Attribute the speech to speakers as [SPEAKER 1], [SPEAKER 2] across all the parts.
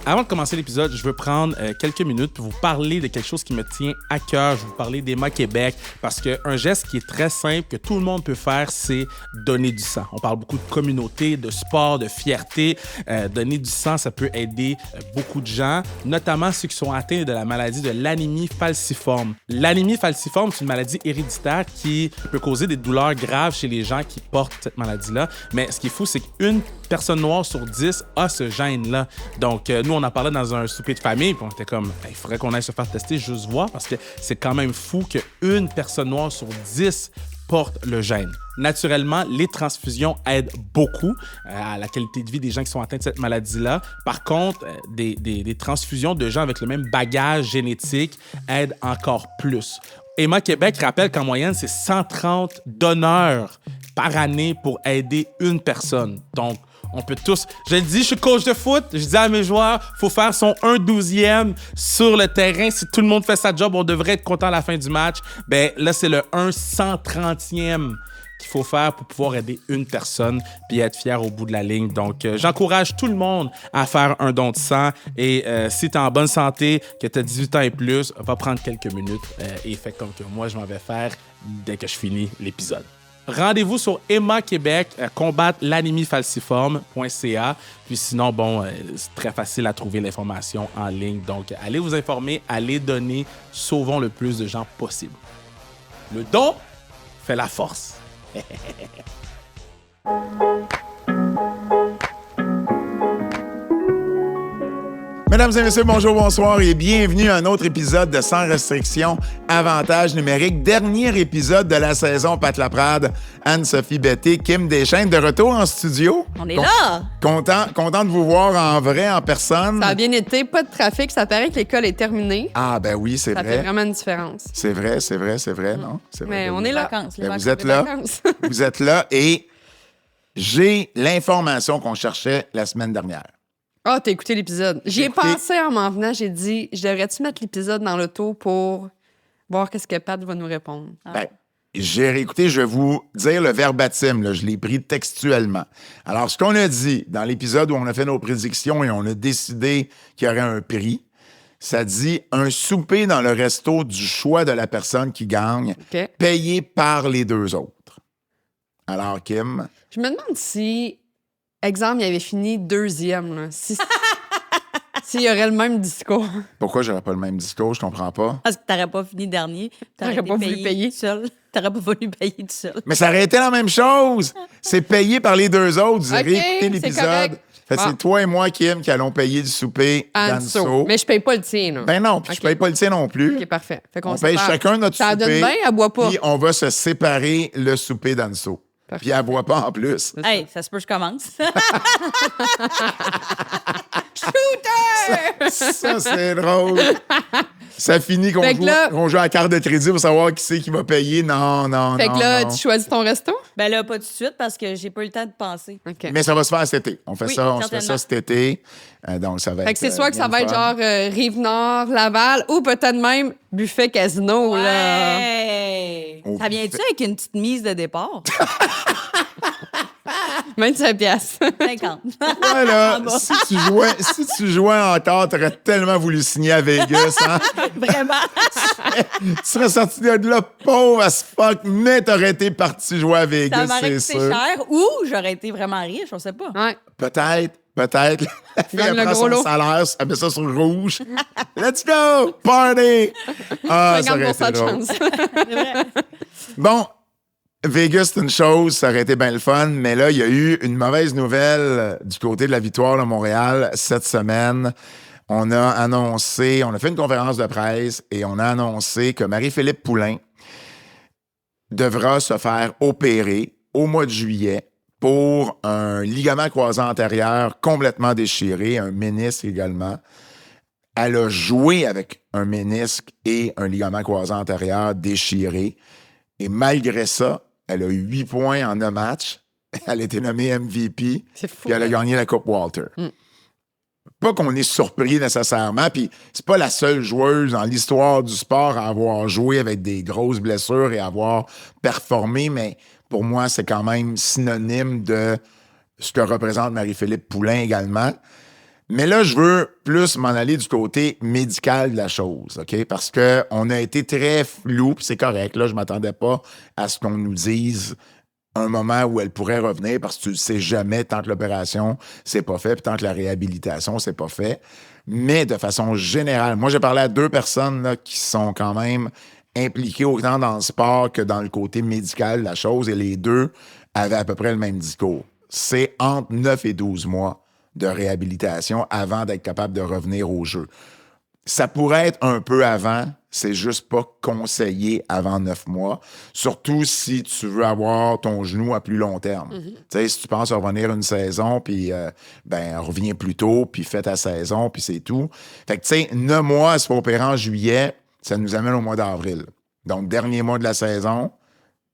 [SPEAKER 1] Avant de commencer l'épisode, je veux prendre quelques minutes pour vous parler de quelque chose qui me tient à cœur. Je vais vous parler d'Emma Québec parce qu'un geste qui est très simple, que tout le monde peut faire, c'est donner du sang. On parle beaucoup de communauté, de sport, de fierté. Donner du sang, ça peut aider beaucoup de gens, notamment ceux qui sont atteints de la maladie de l'anémie falciforme. L'anémie falciforme, c'est une maladie héréditaire qui peut causer des douleurs graves chez les gens qui portent cette maladie-là. Mais ce qui est fou, c'est qu'une personne noire sur 10 a ce gène-là. Donc, nous, on en parlait dans un souper de famille, puis on était comme, il faudrait qu'on aille se faire tester, juste voir, parce que c'est quand même fou qu'une personne noire sur 10 porte le gène. Naturellement, les transfusions aident beaucoup à la qualité de vie des gens qui sont atteints de cette maladie-là. Par contre, des transfusions de gens avec le même bagage génétique aident encore plus. Emma Québec rappelle qu'en moyenne, c'est 130 donneurs par année pour aider une personne. Donc, on peut tous... Je le dis, je suis coach de foot. Je dis à mes joueurs, il faut faire son 1/12e sur le terrain. Si tout le monde fait sa job, on devrait être content à la fin du match. Ben là, c'est le 1/130e qu'il faut faire pour pouvoir aider une personne puis être fier au bout de la ligne. Donc, j'encourage tout le monde à faire un don de sang. Et si tu es en bonne santé, que tu as 18 ans et plus, va prendre quelques minutes et fais comme que moi, je m'en vais faire dès que je finis l'épisode. Rendez-vous sur Emma Québec, combattre l'anémie falciforme.ca. Puis sinon, c'est très facile à trouver l'information en ligne. Donc, allez vous informer, allez donner, sauvons le plus de gens possible. Le don fait la force.
[SPEAKER 2] Mesdames et messieurs, bonjour, bonsoir et bienvenue à un autre épisode de Sans restriction, avantage numérique. Dernier épisode de la saison Pat Laprade, Anne-Sophie Betté, Kim Deschênes, de retour en studio.
[SPEAKER 3] On est là!
[SPEAKER 2] Content de vous voir en vrai, en personne.
[SPEAKER 4] Ça a bien été, pas de trafic, ça paraît que l'école est terminée.
[SPEAKER 2] Ah ben oui, c'est
[SPEAKER 4] Ça
[SPEAKER 2] vrai.
[SPEAKER 4] fait vraiment une différence.
[SPEAKER 2] C'est vrai, non? C'est vrai.
[SPEAKER 4] Mais on est là.
[SPEAKER 2] Vous êtes là. Vous êtes là et j'ai l'information qu'on cherchait la semaine dernière.
[SPEAKER 4] Ah, t'as écouté l'épisode. J'y ai pensé en m'en venant, j'ai dit, je devrais-tu mettre l'épisode dans l'auto pour voir qu'est-ce que Pat va nous répondre?
[SPEAKER 2] Ben, j'ai réécouté, je vais vous dire le verbatim, là, je l'ai pris textuellement. Alors, ce qu'on a dit dans l'épisode où on a fait nos prédictions et on a décidé qu'il y aurait un prix, ça dit un souper dans le resto du choix de la personne qui gagne, payé par les deux autres. Alors, Kim?
[SPEAKER 4] Je me demande si, exemple, il avait fini deuxième, là. S'il y aurait le même discours.
[SPEAKER 2] Pourquoi j'aurais pas le même discours? Je comprends pas.
[SPEAKER 3] Parce que t'aurais pas fini dernier.
[SPEAKER 4] T'aurais pas voulu payer.
[SPEAKER 3] Tout seul. T'aurais pas voulu payer tout seul.
[SPEAKER 2] Mais ça aurait été la même chose. C'est payé par les deux autres. Vous avez écouté l'épisode. C'est toi et moi, Kim, qui allons payer du souper d'Anso.
[SPEAKER 4] Mais je paye pas le tien, là.
[SPEAKER 2] Ben non, puis je paye pas le tien non plus.
[SPEAKER 4] OK, parfait. Fait qu'on
[SPEAKER 2] on paye chacun notre souper.
[SPEAKER 4] Ça donne bien, elle boit pas.
[SPEAKER 2] Puis on va se séparer le souper d'Anso. Puis elle boit pas en plus.
[SPEAKER 3] Hey, ça se peut que je commence.
[SPEAKER 4] Shooter!
[SPEAKER 2] Ça, c'est drôle. Ça finit qu'on joue à la carte de crédit pour savoir qui c'est qui va payer. Non.
[SPEAKER 4] Fait que là, tu choisis ton resto?
[SPEAKER 3] Ben là, pas tout de suite parce que j'ai pas eu le temps de penser.
[SPEAKER 2] Okay. Mais ça va se faire cet été. On fait ça cet été. Donc, ça va
[SPEAKER 4] fait que c'est soit que ça va être genre Rive-Nord, Laval ou peut-être même Buffet Casino.
[SPEAKER 3] Ouais.
[SPEAKER 4] Là.
[SPEAKER 3] Ça vient-tu avec une petite mise de départ?
[SPEAKER 4] 25 piastres.
[SPEAKER 3] 50.
[SPEAKER 2] Voilà. Si tu jouais encore, t'aurais tellement voulu signer à Vegas. Hein?
[SPEAKER 3] Vraiment.
[SPEAKER 2] Tu serais sorti de là pauvre as fuck, mais t'aurais été parti jouer à Vegas,
[SPEAKER 3] ça m'aurait
[SPEAKER 2] c'est
[SPEAKER 3] coûté
[SPEAKER 2] sûr.
[SPEAKER 3] cher ou j'aurais été vraiment riche, on sait pas.
[SPEAKER 4] Ouais.
[SPEAKER 2] Peut-être. La fille, elle prend son salaire, elle met ça sur le rouge. Let's go! Party! Ah, ça aurait été drôle.
[SPEAKER 3] C'est vrai.
[SPEAKER 2] Bon, Vegas, c'est une chose, ça aurait été bien le fun, mais là, il y a eu une mauvaise nouvelle du côté de la victoire de Montréal cette semaine. On a fait une conférence de presse et on a annoncé que Marie-Philippe Poulin devra se faire opérer au mois de juillet pour un ligament croisé antérieur complètement déchiré, un ménisque également. Elle a joué avec un ménisque et un ligament croisé antérieur déchiré. Et malgré ça, elle a eu 8 points en 9 matchs. Elle a été nommée MVP.
[SPEAKER 4] C'est fou.
[SPEAKER 2] Puis elle a gagné la Coupe Walter. Pas qu'on est surpris nécessairement, puis c'est pas la seule joueuse dans l'histoire du sport à avoir joué avec des grosses blessures et avoir performé, mais pour moi, c'est quand même synonyme de ce que représente Marie-Philippe Poulin également. Mais là, je veux plus m'en aller du côté médical de la chose, OK? Parce qu'on a été très flou, puis c'est correct. Là, je m'attendais pas à ce qu'on nous dise un moment où elle pourrait revenir, parce que tu le sais jamais tant que l'opération, c'est pas fait, puis tant que la réhabilitation, c'est pas fait. Mais de façon générale, moi, j'ai parlé à 2 personnes là, qui sont quand même impliquées autant dans le sport que dans le côté médical de la chose, et les deux avaient à peu près le même discours. C'est entre 9 et 12 mois de réhabilitation avant d'être capable de revenir au jeu. Ça pourrait être un peu avant, c'est juste pas conseillé avant 9 mois, surtout si tu veux avoir ton genou à plus long terme. Tu sais, si tu penses revenir une saison, puis reviens plus tôt, puis fais ta saison, puis c'est tout. Fait que tu sais, 9 mois, se faire opérer en juillet, ça nous amène au mois d'avril. Donc, dernier mois de la saison,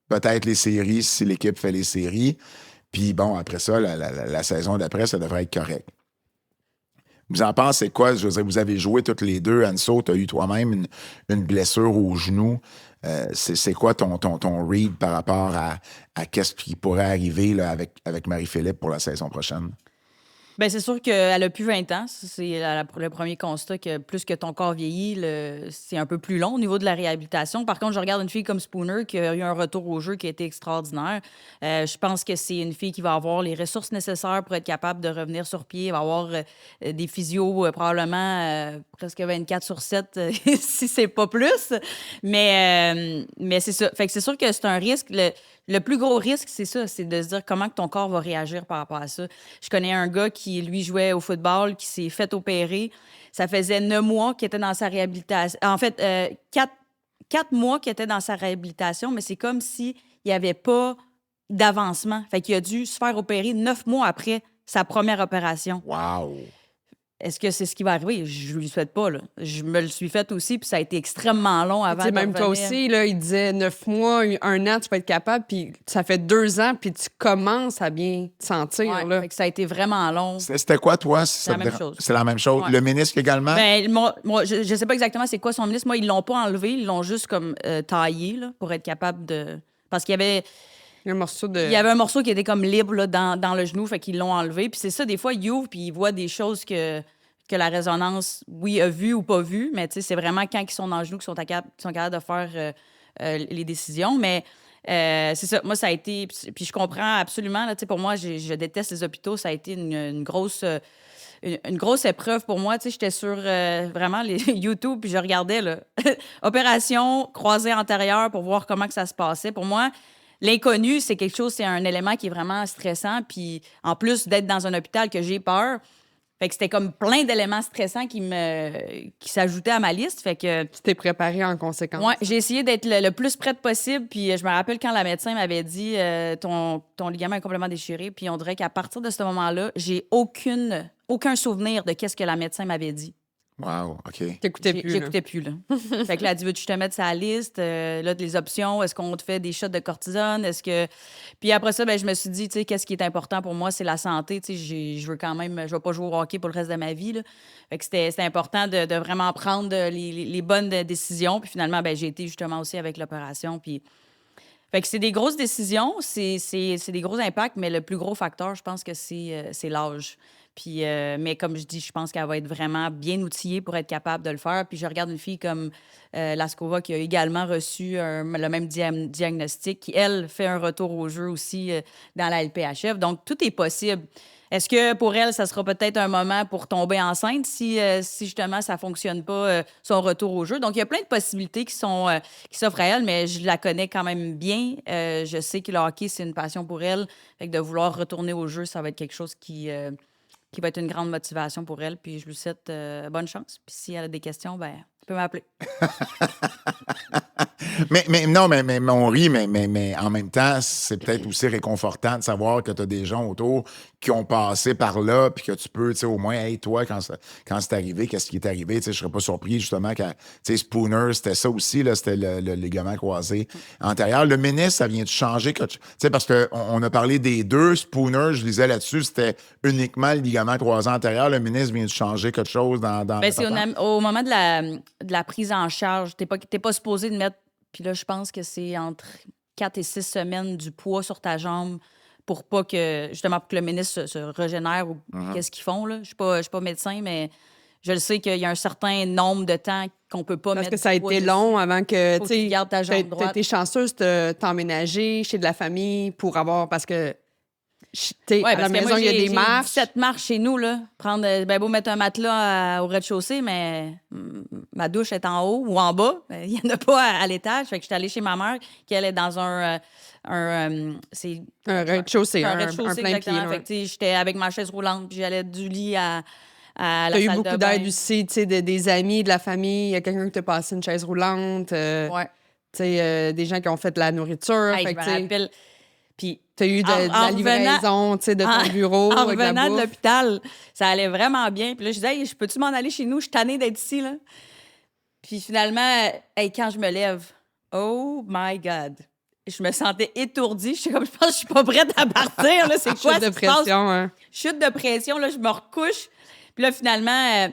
[SPEAKER 2] peut-être les séries si l'équipe fait les séries. Puis bon, après ça, la saison d'après, ça devrait être correct. Vous en pensez quoi? Je veux dire, vous avez joué toutes les deux. Anso, tu as eu toi-même une blessure au genou. C'est quoi ton read par rapport à qu'est-ce qui pourrait arriver là, avec Marie-Philippe pour la saison prochaine?
[SPEAKER 3] Bien, c'est sûr qu'elle a plus 20 ans. Ça, c'est le premier constat que plus que ton corps vieillit, c'est un peu plus long au niveau de la réhabilitation. Par contre, je regarde une fille comme Spooner qui a eu un retour au jeu qui a été extraordinaire. Je pense que c'est une fille qui va avoir les ressources nécessaires pour être capable de revenir sur pied. Elle va avoir des physios probablement presque 24/7 si c'est pas plus. Mais c'est ça. Fait que c'est sûr que c'est un risque. Le plus gros risque, c'est ça, c'est de se dire comment que ton corps va réagir par rapport à ça. Je connais un gars qui, lui, jouait au football, qui s'est fait opérer. Ça faisait 9 mois qu'il était dans sa réhabilitation. En fait, 4 mois qu'il était dans sa réhabilitation, mais c'est comme s'il n'y avait pas d'avancement. Fait qu'il a dû se faire opérer 9 mois après sa première opération.
[SPEAKER 2] Wow!
[SPEAKER 3] Est-ce que c'est ce qui va arriver? Je lui souhaite pas, là. Je me le suis fait aussi, puis ça a été extrêmement long avant de
[SPEAKER 4] Même toi
[SPEAKER 3] revenir.
[SPEAKER 4] aussi, là, il disait 9 mois, 1 an, tu peux être capable, puis ça fait 2 ans, puis tu commences à bien te sentir.
[SPEAKER 3] Ouais,
[SPEAKER 4] Là.
[SPEAKER 3] fait que ça a été vraiment long.
[SPEAKER 2] C'était quoi, toi? Si
[SPEAKER 3] C'est la
[SPEAKER 2] ça te
[SPEAKER 3] même
[SPEAKER 2] dérange?
[SPEAKER 3] chose.
[SPEAKER 2] C'est la même chose.
[SPEAKER 3] Ouais.
[SPEAKER 2] Le ménisque également?
[SPEAKER 3] Ben, moi, je sais pas exactement c'est quoi son ministre. Moi, ils l'ont pas enlevé. Ils l'ont juste comme taillé là, pour être capable de... Parce qu'il y avait...
[SPEAKER 4] Un morceau de...
[SPEAKER 3] Il y avait un morceau qui était comme libre là, dans le genou, fait qu'ils l'ont enlevé. Puis c'est ça, des fois, ils ouvrent puis ils voient des choses que la résonance, oui, a vu ou pas vu, mais tu sais, c'est vraiment quand ils sont dans le genou qu'ils sont capables de faire les décisions. Mais c'est ça, moi, ça a été... Puis je comprends absolument, là, tu sais, pour moi, je déteste les hôpitaux. Ça a été une grosse... Une grosse épreuve pour moi. Tu sais, j'étais sur vraiment les YouTube, puis je regardais là, opération croisée antérieure pour voir comment que ça se passait. Pour moi, l'inconnu, c'est quelque chose, c'est un élément qui est vraiment stressant. Puis en plus d'être dans un hôpital que j'ai peur, fait que c'était comme plein d'éléments stressants qui s'ajoutaient à ma liste. Fait que
[SPEAKER 4] Tu t'es préparé en conséquence.
[SPEAKER 3] ouais, j'ai essayé d'être le plus prête possible. Puis je me rappelle quand la médecin m'avait dit ton ligament est complètement déchiré. Puis on dirait qu'à partir de ce moment-là, j'ai aucun souvenir de qu'est-ce que la médecin m'avait dit.
[SPEAKER 2] Wow, OK.
[SPEAKER 4] T'écoutais plus. là.
[SPEAKER 3] J'écoutais plus, là. Fait que là, elle dit, veux-tu que je te mette sa liste? Là, les options, est-ce qu'on te fait des shots de cortisone? Est-ce que... Puis après ça, ben, je me suis dit, tu sais, qu'est-ce qui est important pour moi? C'est la santé. Tu sais, je veux quand même... Je vais pas jouer au hockey pour le reste de ma vie, là. Fait que c'était important de vraiment prendre les bonnes décisions. Puis finalement, ben, j'ai été justement aussi avec l'opération. Puis... Fait que c'est des grosses décisions, c'est des gros impacts, mais le plus gros facteur, je pense que c'est l'âge. Puis, mais comme je dis, je pense qu'elle va être vraiment bien outillée pour être capable de le faire. Puis je regarde une fille comme Laskova qui a également reçu le même diagnostic, qui, elle, fait un retour au jeu aussi dans la LPHF. Donc, tout est possible. Est-ce que pour elle, ça sera peut-être un moment pour tomber enceinte si justement ça ne fonctionne pas, son retour au jeu? Donc, il y a plein de possibilités qui s'offrent à elle, mais je la connais quand même bien. Je sais que le hockey, c'est une passion pour elle. Fait que de vouloir retourner au jeu, ça va être quelque chose qui va être une grande motivation pour elle. Puis je lui souhaite bonne chance. Puis si elle a des questions, ben, tu peux m'appeler.
[SPEAKER 2] mais on rit, mais en même temps, c'est peut-être aussi réconfortant de savoir que tu as des gens autour qui ont passé par là, puis que tu peux, tu sais, au moins, hey, toi, quand c'est arrivé, qu'est-ce qui est arrivé? Tu sais, je serais pas surpris, justement, quand, tu sais, Spooner, c'était ça aussi, là, c'était le ligament croisé antérieur. Le ménisque, ça vient de changer, tu sais, parce qu'on a parlé des deux. Spooner, je lisais là-dessus, c'était uniquement le ligament croisé antérieur. Le ménisque vient de changer quelque chose dans
[SPEAKER 3] Ben, c'est au moment de la prise en charge. T'es pas supposé de mettre... Puis là, je pense que c'est entre 4 et 6 semaines du poids sur ta jambe pour pas que, justement, pour que le ménisque se régénère ou qu'est-ce qu'ils font, là. Je suis pas médecin, mais je le sais qu'il y a un certain nombre de temps qu'on peut pas
[SPEAKER 4] Parce
[SPEAKER 3] mettre
[SPEAKER 4] que ça a
[SPEAKER 3] du poids
[SPEAKER 4] été
[SPEAKER 3] dessus.
[SPEAKER 4] long avant que,
[SPEAKER 3] Faut que tu gardes ta jambe
[SPEAKER 4] t'as
[SPEAKER 3] droite.
[SPEAKER 4] été chanceuse de t'emménager chez de la famille pour avoir, parce que, tu sais,
[SPEAKER 3] Ouais,
[SPEAKER 4] à la
[SPEAKER 3] parce que
[SPEAKER 4] maison,
[SPEAKER 3] moi,
[SPEAKER 4] il y a des
[SPEAKER 3] j'ai
[SPEAKER 4] marches.
[SPEAKER 3] 17 marches chez nous, là. Ben beau mettre un matelas au rez-de-chaussée, mais ma douche est en haut ou en bas. Il n'y en a pas à l'étage. Fait que je suis allée chez ma mère, qui elle est dans c'est
[SPEAKER 4] Un rez-de-chaussée,
[SPEAKER 3] un
[SPEAKER 4] un
[SPEAKER 3] rez-de-chaussée,
[SPEAKER 4] plein pied.
[SPEAKER 3] exactement.
[SPEAKER 4] là.
[SPEAKER 3] Fait que, tu sais, j'étais avec ma chaise roulante, puis j'allais du lit à la
[SPEAKER 4] T'as eu
[SPEAKER 3] salle
[SPEAKER 4] beaucoup
[SPEAKER 3] de bain.
[SPEAKER 4] d'aide aussi, tu sais, des amis, de la famille. Il y a quelqu'un qui t'a passé une chaise roulante.
[SPEAKER 3] Ouais.
[SPEAKER 4] Tu sais, des gens qui ont fait de la nourriture.
[SPEAKER 3] Hey,
[SPEAKER 4] fait
[SPEAKER 3] je
[SPEAKER 4] que,
[SPEAKER 3] me
[SPEAKER 4] tu sais,
[SPEAKER 3] rappelle. Puis
[SPEAKER 4] t'as eu de la
[SPEAKER 3] en revenant-
[SPEAKER 4] livraison, tu sais, de ton bureau
[SPEAKER 3] en
[SPEAKER 4] avec la
[SPEAKER 3] revenant de
[SPEAKER 4] bouffe.
[SPEAKER 3] l'hôpital, ça allait vraiment bien. Puis là, je disais, hey, je peux-tu m'en aller chez nous? Je suis tannée d'être ici, là. Puis finalement, hey, quand je me lève, oh my God! Je me sentais étourdie. Je pense que je suis pas prête à partir, là. C'est quoi
[SPEAKER 4] Chute de
[SPEAKER 3] ce qui se passe?
[SPEAKER 4] pression, hein.
[SPEAKER 3] Chute de pression, là, je me recouche. Puis là, finalement,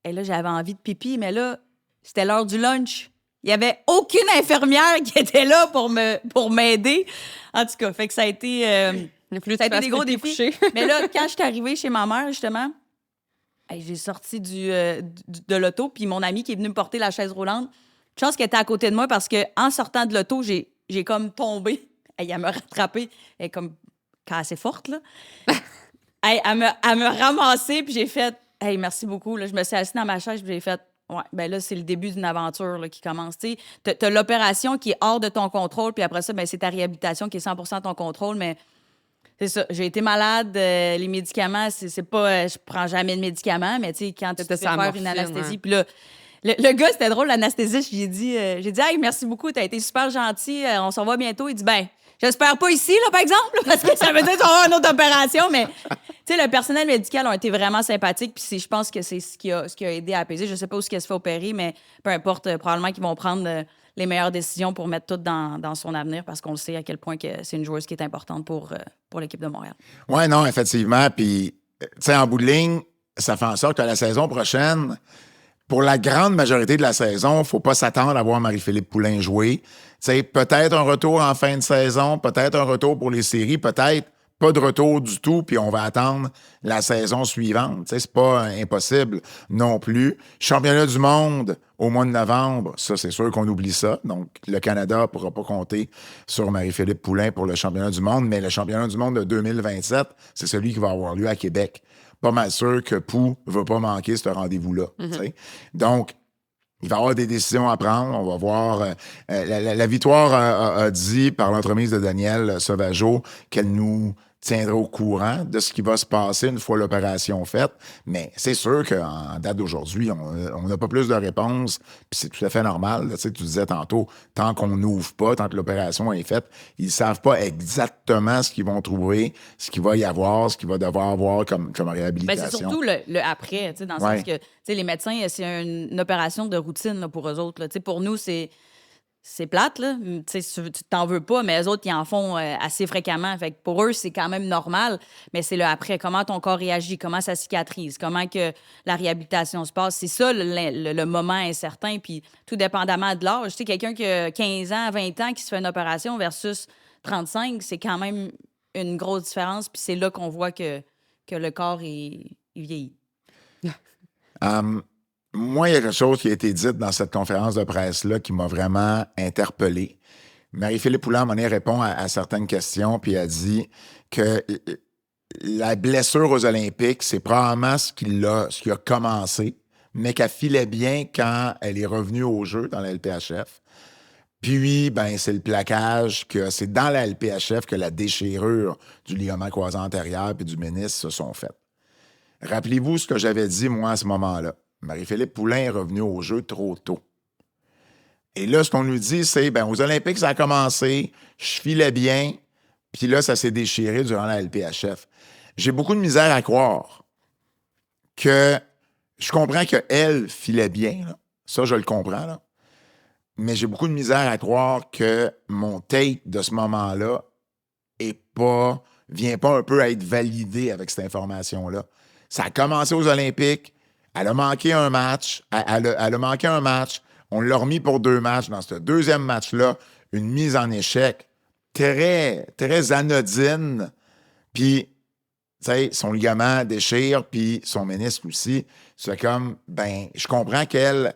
[SPEAKER 3] et là, j'avais envie de pipi, mais là, c'était l'heure du lunch. Il n'y avait aucune infirmière qui était là pour m'aider. En tout cas, fait que ça a été,
[SPEAKER 4] Il a fallu
[SPEAKER 3] ça a
[SPEAKER 4] que
[SPEAKER 3] été
[SPEAKER 4] tu
[SPEAKER 3] des gros
[SPEAKER 4] fasses tes
[SPEAKER 3] défis.
[SPEAKER 4] coucher.
[SPEAKER 3] Mais là, quand je suis arrivée chez ma mère, justement, hey, j'ai sorti de l'auto, puis mon ami qui est venu me porter la chaise roulante, une chance qu'elle était à côté de moi parce qu'en sortant de l'auto, j'ai comme tombé. Hey, elle m'a rattrapée. Elle est comme assez forte, là. Hey, elle me ramassé, puis j'ai fait « Hey, merci beaucoup. » Là, je me suis assise dans ma chaise, puis j'ai fait « Ouais, ben là, c'est le début d'une aventure là, qui commence. » Tu sais, t'as l'opération qui est hors de ton contrôle, puis après ça, ben, c'est ta réhabilitation qui est 100% de ton contrôle, mais c'est ça. J'ai été malade. Les médicaments, c'est pas... je prends jamais de médicaments, mais tu sais, quand tu te fais
[SPEAKER 4] C'était sa
[SPEAKER 3] faire
[SPEAKER 4] morphine,
[SPEAKER 3] une anesthésie,
[SPEAKER 4] hein.
[SPEAKER 3] puis là, le gars, c'était drôle, l'anesthésiste, j'ai dit « Hey, merci beaucoup, t'as été super gentil. On se revoit bientôt. » Il dit « Ben, j'espère pas ici, là, par exemple, parce que ça veut dire qu'on va avoir une autre opération. » Mais, tu sais, le personnel médical a été vraiment sympathique. Puis je pense que c'est ce qui a aidé à apaiser. Je sais pas où ce qu'elle se fait opérer, mais peu importe, probablement qu'ils vont prendre les meilleures décisions pour mettre tout dans son avenir parce qu'on le sait à quel point que c'est une joueuse qui est importante pour l'équipe de Montréal.
[SPEAKER 2] Oui, non, effectivement. Puis, tu sais, en bout de ligne, ça fait en sorte que la saison prochaine, pour la grande majorité de la saison, il ne faut pas s'attendre à voir Marie-Philippe Poulin jouer. Tu sais, peut-être un retour en fin de saison, peut-être un retour pour les séries, peut-être pas de retour du tout, puis on va attendre la saison suivante. Tu sais, c'est pas impossible non plus. Championnat du monde au mois de novembre, ça, c'est sûr qu'on oublie ça. Donc, le Canada ne pourra pas compter sur Marie-Philippe Poulin pour le championnat du monde, mais le championnat du monde de 2027, c'est celui qui va avoir lieu à Québec. Pas mal sûr que Pou ne va pas manquer ce rendez-vous-là. Tu sais. Donc, il va y avoir des décisions à prendre. On va voir. La victoire a dit par l'entremise de Danielle Sauvageau qu'elle nous tiendra au courant de ce qui va se passer une fois l'opération faite. Mais c'est sûr qu'en date d'aujourd'hui, on n'a pas plus de réponses. Puis c'est tout à fait normal. Là, tu sais, tu disais tantôt, tant qu'on n'ouvre pas, tant que l'opération est faite, ils ne savent pas exactement ce qu'ils vont trouver, ce qu'il va y avoir, ce qu'il va devoir avoir comme
[SPEAKER 3] Ben,
[SPEAKER 2] réhabilitation.
[SPEAKER 3] c'est surtout le après, tu sais, dans le sens que tu sais, les médecins, c'est une opération de routine là, pour eux autres. Là. Tu sais, pour nous, c'est plate, là. Tu sais, tu t'en veux pas, mais eux autres, ils en font assez fréquemment. Fait que pour eux, c'est quand même normal, mais c'est le après. Comment ton corps réagit, comment ça cicatrise, comment que la réhabilitation se passe. C'est ça, le moment incertain. Puis tout dépendamment de l'âge. Tu sais, quelqu'un qui a 15 ans, 20 ans qui se fait une opération versus 35, c'est quand même une grosse différence. Puis c'est là qu'on voit que le corps, il vieillit.
[SPEAKER 2] Moi, il y a quelque chose qui a été dit dans cette conférence de presse-là qui m'a vraiment interpellé. Marie-Philippe Poulin, à un moment donné, répond à certaines questions, puis elle dit que la blessure aux Olympiques, c'est probablement ce qui a commencé, mais qu'elle filait bien quand elle est revenue au jeu dans la LPHF. Puis, ben, c'est le plaquage, que c'est dans la LPHF que la déchirure du ligament croisé antérieur puis du ménisque se sont faites. Rappelez-vous ce que j'avais dit, moi, à ce moment-là. Marie-Philippe Poulin est revenue au jeu trop tôt. Et là, ce qu'on nous dit, c'est, ben, aux Olympiques, ça a commencé, je filais bien, puis là, ça s'est déchiré durant la LPHF. J'ai beaucoup de misère à croire que je comprends qu'elle filait bien, là. Ça, je le comprends, là. Mais j'ai beaucoup de misère à croire que mon take de ce moment-là vient pas un peu à être validé avec cette information-là. Ça a commencé aux Olympiques. Elle a manqué un match. Elle a manqué un match. On l'a remis pour 2 matchs. Dans ce deuxième match-là, une mise en échec très, très anodine Puis, tu sais, son ligament déchire, puis son ménisque aussi. C'est comme, ben, je comprends qu'elle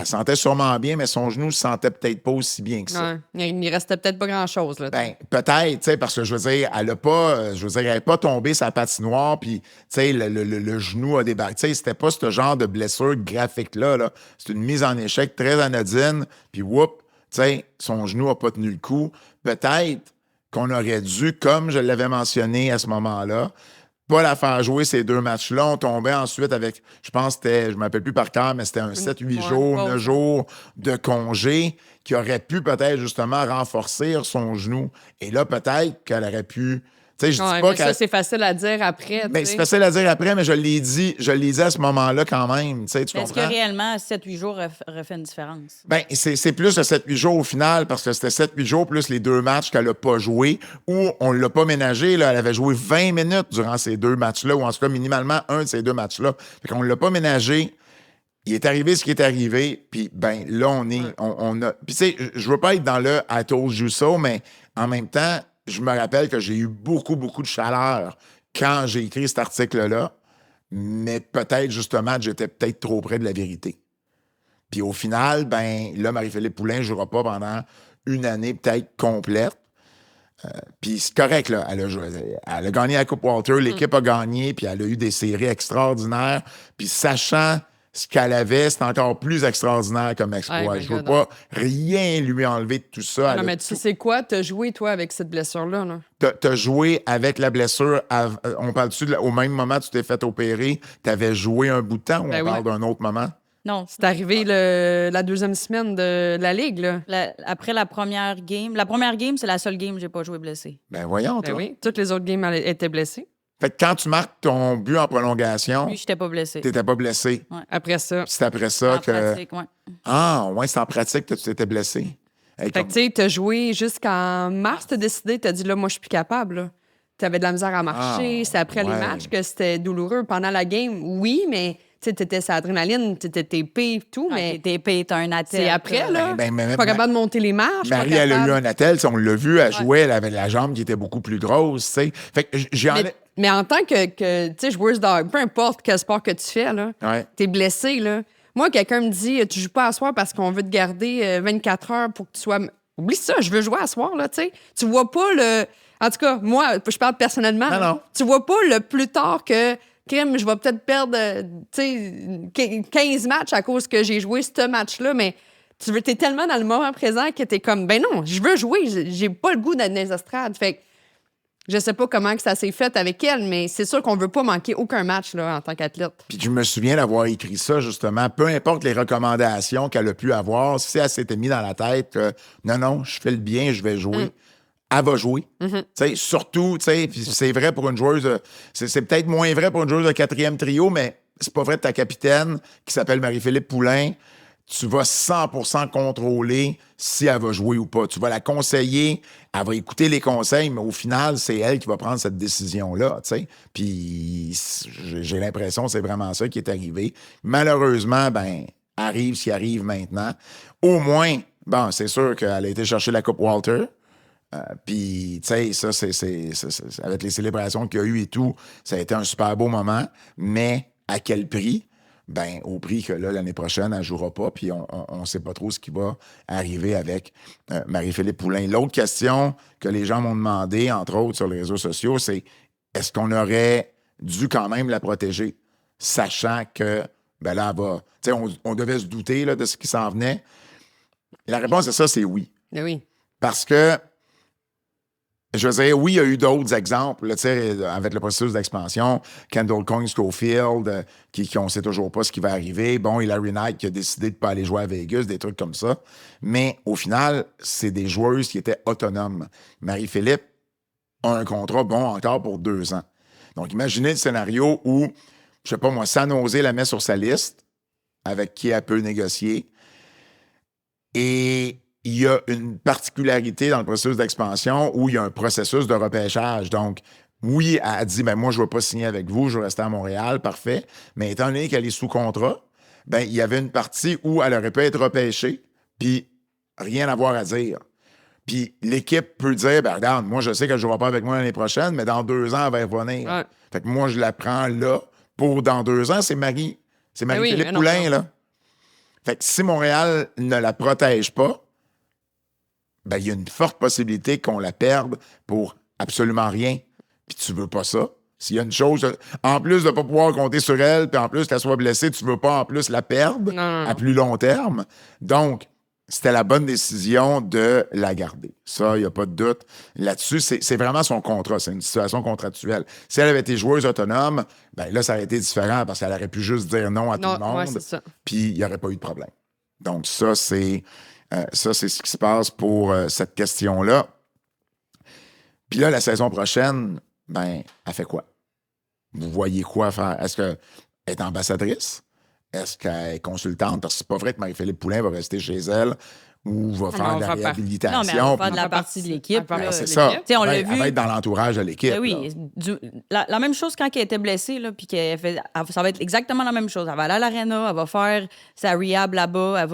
[SPEAKER 2] sentait sûrement bien, mais son genou se sentait peut-être pas aussi bien que ça.
[SPEAKER 4] Ouais. Il restait peut-être pas grand-chose. Là,
[SPEAKER 2] Ben, peut-être, tu sais, parce que je veux dire, elle n'est pas tombée sa patinoire, puis, tu sais, le genou a débarqué. Tu sais, c'était pas ce genre de blessure graphique-là, là. C'est une mise en échec très anodine, puis whoop, tu sais, son genou a pas tenu le coup. Peut-être qu'on aurait dû, comme je l'avais mentionné à ce moment-là, pas la faire jouer ces 2 matchs-là. On tombait ensuite avec, je pense que c'était, je ne m'appelle plus par cœur, mais c'était un 7-8 jours, 9 jours de congé qui aurait pu peut-être justement renforcer son genou. Et là, peut-être qu'elle aurait pu. Tu sais, je dis pas que.
[SPEAKER 4] Ça, c'est facile à dire après.
[SPEAKER 2] Mais c'est facile à dire après, mais je l'ai dit à ce moment-là quand même. Tu
[SPEAKER 3] Est-ce
[SPEAKER 2] comprends?
[SPEAKER 3] que réellement 7-8 jours aurait fait une différence?
[SPEAKER 2] Ben, c'est plus de 7-8 jours au final, parce que c'était 7-8 jours plus les 2 matchs qu'elle n'a pas joué, ou on ne l'a pas ménagé. Là, elle avait joué 20 minutes durant ces 2 matchs-là, ou en tout cas minimalement un de ces 2 matchs-là. Fait qu'on ne l'a pas ménagé. Il est arrivé ce qui est arrivé, puis ben là, on a... Puis tu sais, je veux pas être dans le « I told you so », mais en même temps, je me rappelle que j'ai eu beaucoup, beaucoup de chaleur quand j'ai écrit cet article-là, mais peut-être, justement, que j'étais peut-être trop près de la vérité. Puis au final, ben là, Marie-Philippe Poulin ne jouera pas pendant une année peut-être complète. Puis c'est correct, là. Elle a gagné la Coupe Walter, l'équipe a gagné, puis elle a eu des séries extraordinaires. Puis sachant ce qu'elle avait, c'est encore plus extraordinaire comme exploit. Je ne veux pas rien lui enlever de tout ça.
[SPEAKER 4] Non, mais tu sais, c'est quoi? T'as joué, toi, avec cette blessure-là? Là?
[SPEAKER 2] T'as joué avec la blessure. On parle-tu au même moment que tu t'es fait opérer? T'avais joué un bout de temps ou on parle d'un autre moment?
[SPEAKER 3] Non.
[SPEAKER 4] C'est arrivé la 2e semaine de la Ligue, là.
[SPEAKER 3] Après la première game. La première game, c'est la seule game que j'ai pas joué blessé.
[SPEAKER 2] Ben voyons, toi.
[SPEAKER 4] Oui. Toutes les autres games étaient blessées.
[SPEAKER 2] Fait que quand tu marques ton but en prolongation,
[SPEAKER 3] Puis, j'étais pas blessé.
[SPEAKER 2] t'étais pas blessé.
[SPEAKER 3] Ouais.
[SPEAKER 4] Après ça.
[SPEAKER 2] C'est après ça
[SPEAKER 3] En
[SPEAKER 2] que...
[SPEAKER 3] pratique, ouais.
[SPEAKER 2] Ah, ouais, c'est en pratique que tu t'étais blessé. Hey,
[SPEAKER 4] Fait que, tu sais, t'as joué jusqu'en mars, t'as décidé, t'as dit, là, moi, je suis plus capable, là. T'avais de la misère à marcher. C'est après les matchs que c'était douloureux. Pendant la game, oui, mais... Tu sais, t'étais sur l'adrénaline, t'étais TP et tout, mais...
[SPEAKER 3] TP, t'as un attel.
[SPEAKER 4] C'est après, là.
[SPEAKER 2] Ben,
[SPEAKER 4] pas capable de monter les marches.
[SPEAKER 2] Marie, elle a eu un attel, on l'a vu, elle jouait, elle avait la jambe qui était beaucoup plus grosse, tu sais. Fait que
[SPEAKER 4] mais en tant que tu sais, joueuse de peu importe quel sport que tu fais, là, t'es blessé, là. Moi, quelqu'un me dit, tu joues pas à soir parce qu'on veut te garder 24 heures pour que tu sois... Oublie ça, je veux jouer à soir, là, tu sais. Tu vois pas le... En tout cas, moi, je parle personnellement.
[SPEAKER 2] Non.
[SPEAKER 4] Tu vois pas le plus tard que... Crime, je vais peut-être perdre 15 matchs à cause que j'ai joué ce match-là, mais t'es tellement dans le moment présent que t'es comme, ben non, je veux jouer, j'ai pas le goût d'être dans les estrades. Fait que je sais pas comment que ça s'est fait avec elle, mais c'est sûr qu'on veut pas manquer aucun match là, en tant qu'athlète.
[SPEAKER 2] Puis je me souviens d'avoir écrit ça, justement. Peu importe les recommandations qu'elle a pu avoir, si elle s'était mis dans la tête que non, je fais le bien, je vais jouer. Elle va jouer. Surtout, puis c'est vrai pour une joueuse, c'est peut-être moins vrai pour une joueuse de 4e trio, mais c'est pas vrai de ta capitaine qui s'appelle Marie-Philippe Poulin. Tu vas 100% contrôler si elle va jouer ou pas. Tu vas la conseiller, elle va écouter les conseils, mais au final, c'est elle qui va prendre cette décision-là. Puis j'ai l'impression que c'est vraiment ça qui est arrivé. Malheureusement, ben arrive ce qui arrive maintenant. Au moins, bon, c'est sûr qu'elle a été chercher la Coupe Walter. Puis, tu sais, ça, c'est avec les célébrations qu'il y a eu et tout, ça a été un super beau moment. Mais à quel prix? Ben, au prix que là, l'année prochaine, elle ne jouera pas. Puis, on ne sait pas trop ce qui va arriver avec Marie-Philippe Poulin. L'autre question que les gens m'ont demandé, entre autres sur les réseaux sociaux, c'est est-ce qu'on aurait dû quand même la protéger, sachant que, ben là, elle va. Tu sais, on devait se douter là, de ce qui s'en venait. La réponse à ça, c'est oui.
[SPEAKER 4] Mais oui.
[SPEAKER 2] Parce que, je veux dire, oui, il y a eu d'autres exemples, là, avec le processus d'expansion. Kendall Coyne, Schofield, qui on ne sait toujours pas ce qui va arriver. Bon, Hilary Knight qui a décidé de ne pas aller jouer à Vegas, des trucs comme ça. Mais au final, c'est des joueuses qui étaient autonomes. Marie-Philippe a un contrat bon encore pour 2 ans. Donc, imaginez le scénario où, je sais pas moi, San Jose la met sur sa liste, avec qui elle peut négocier. Et il y a une particularité dans le processus d'expansion où il y a un processus de repêchage. Donc, oui, elle a dit, ben moi, je ne veux pas signer avec vous, je veux rester à Montréal, parfait. Mais étant donné qu'elle est sous contrat, ben il y avait une partie où elle aurait pu être repêchée, puis rien à avoir à dire. Puis l'équipe peut dire, ben regarde, moi, je sais que je ne jouerai pas avec moi l'année prochaine, mais dans 2 ans, elle va revenir.
[SPEAKER 4] Ouais.
[SPEAKER 2] Fait que moi, je la prends là pour dans 2 ans. C'est Marie-Philippe Poulain, là. Fait que si Montréal ne la protège pas, ben il y a une forte possibilité qu'on la perde pour absolument rien. Puis tu veux pas ça. S'il y a une chose, en plus de ne pas pouvoir compter sur elle, puis en plus qu'elle soit blessée, tu veux pas en plus la perdre à plus long terme. Donc, c'était la bonne décision de la garder. Ça, il n'y a pas de doute. Là-dessus, c'est vraiment son contrat. C'est une situation contractuelle. Si elle avait été joueuse autonome, ben là, ça aurait été différent parce qu'elle aurait pu juste dire non à tout le monde. Puis il n'y aurait pas eu de problème. Donc, ça, c'est ce qui se passe pour cette question-là. Puis là, la saison prochaine, ben, elle fait quoi? Vous voyez quoi faire? Est-ce qu'elle est ambassadrice? Est-ce qu'elle est consultante? Parce que c'est pas vrai que Marie-Philippe Poulain va rester chez elle ou va faire de la réhabilitation.
[SPEAKER 3] Non, mais elle va faire de la partie de l'équipe.
[SPEAKER 2] C'est ça.
[SPEAKER 3] On l'a vu.
[SPEAKER 2] Elle va être dans l'entourage de l'équipe.
[SPEAKER 3] Oui. La même chose quand elle était blessée, là, puis ça va être exactement la même chose. Elle va aller à l'aréna, elle va faire sa rehab là-bas,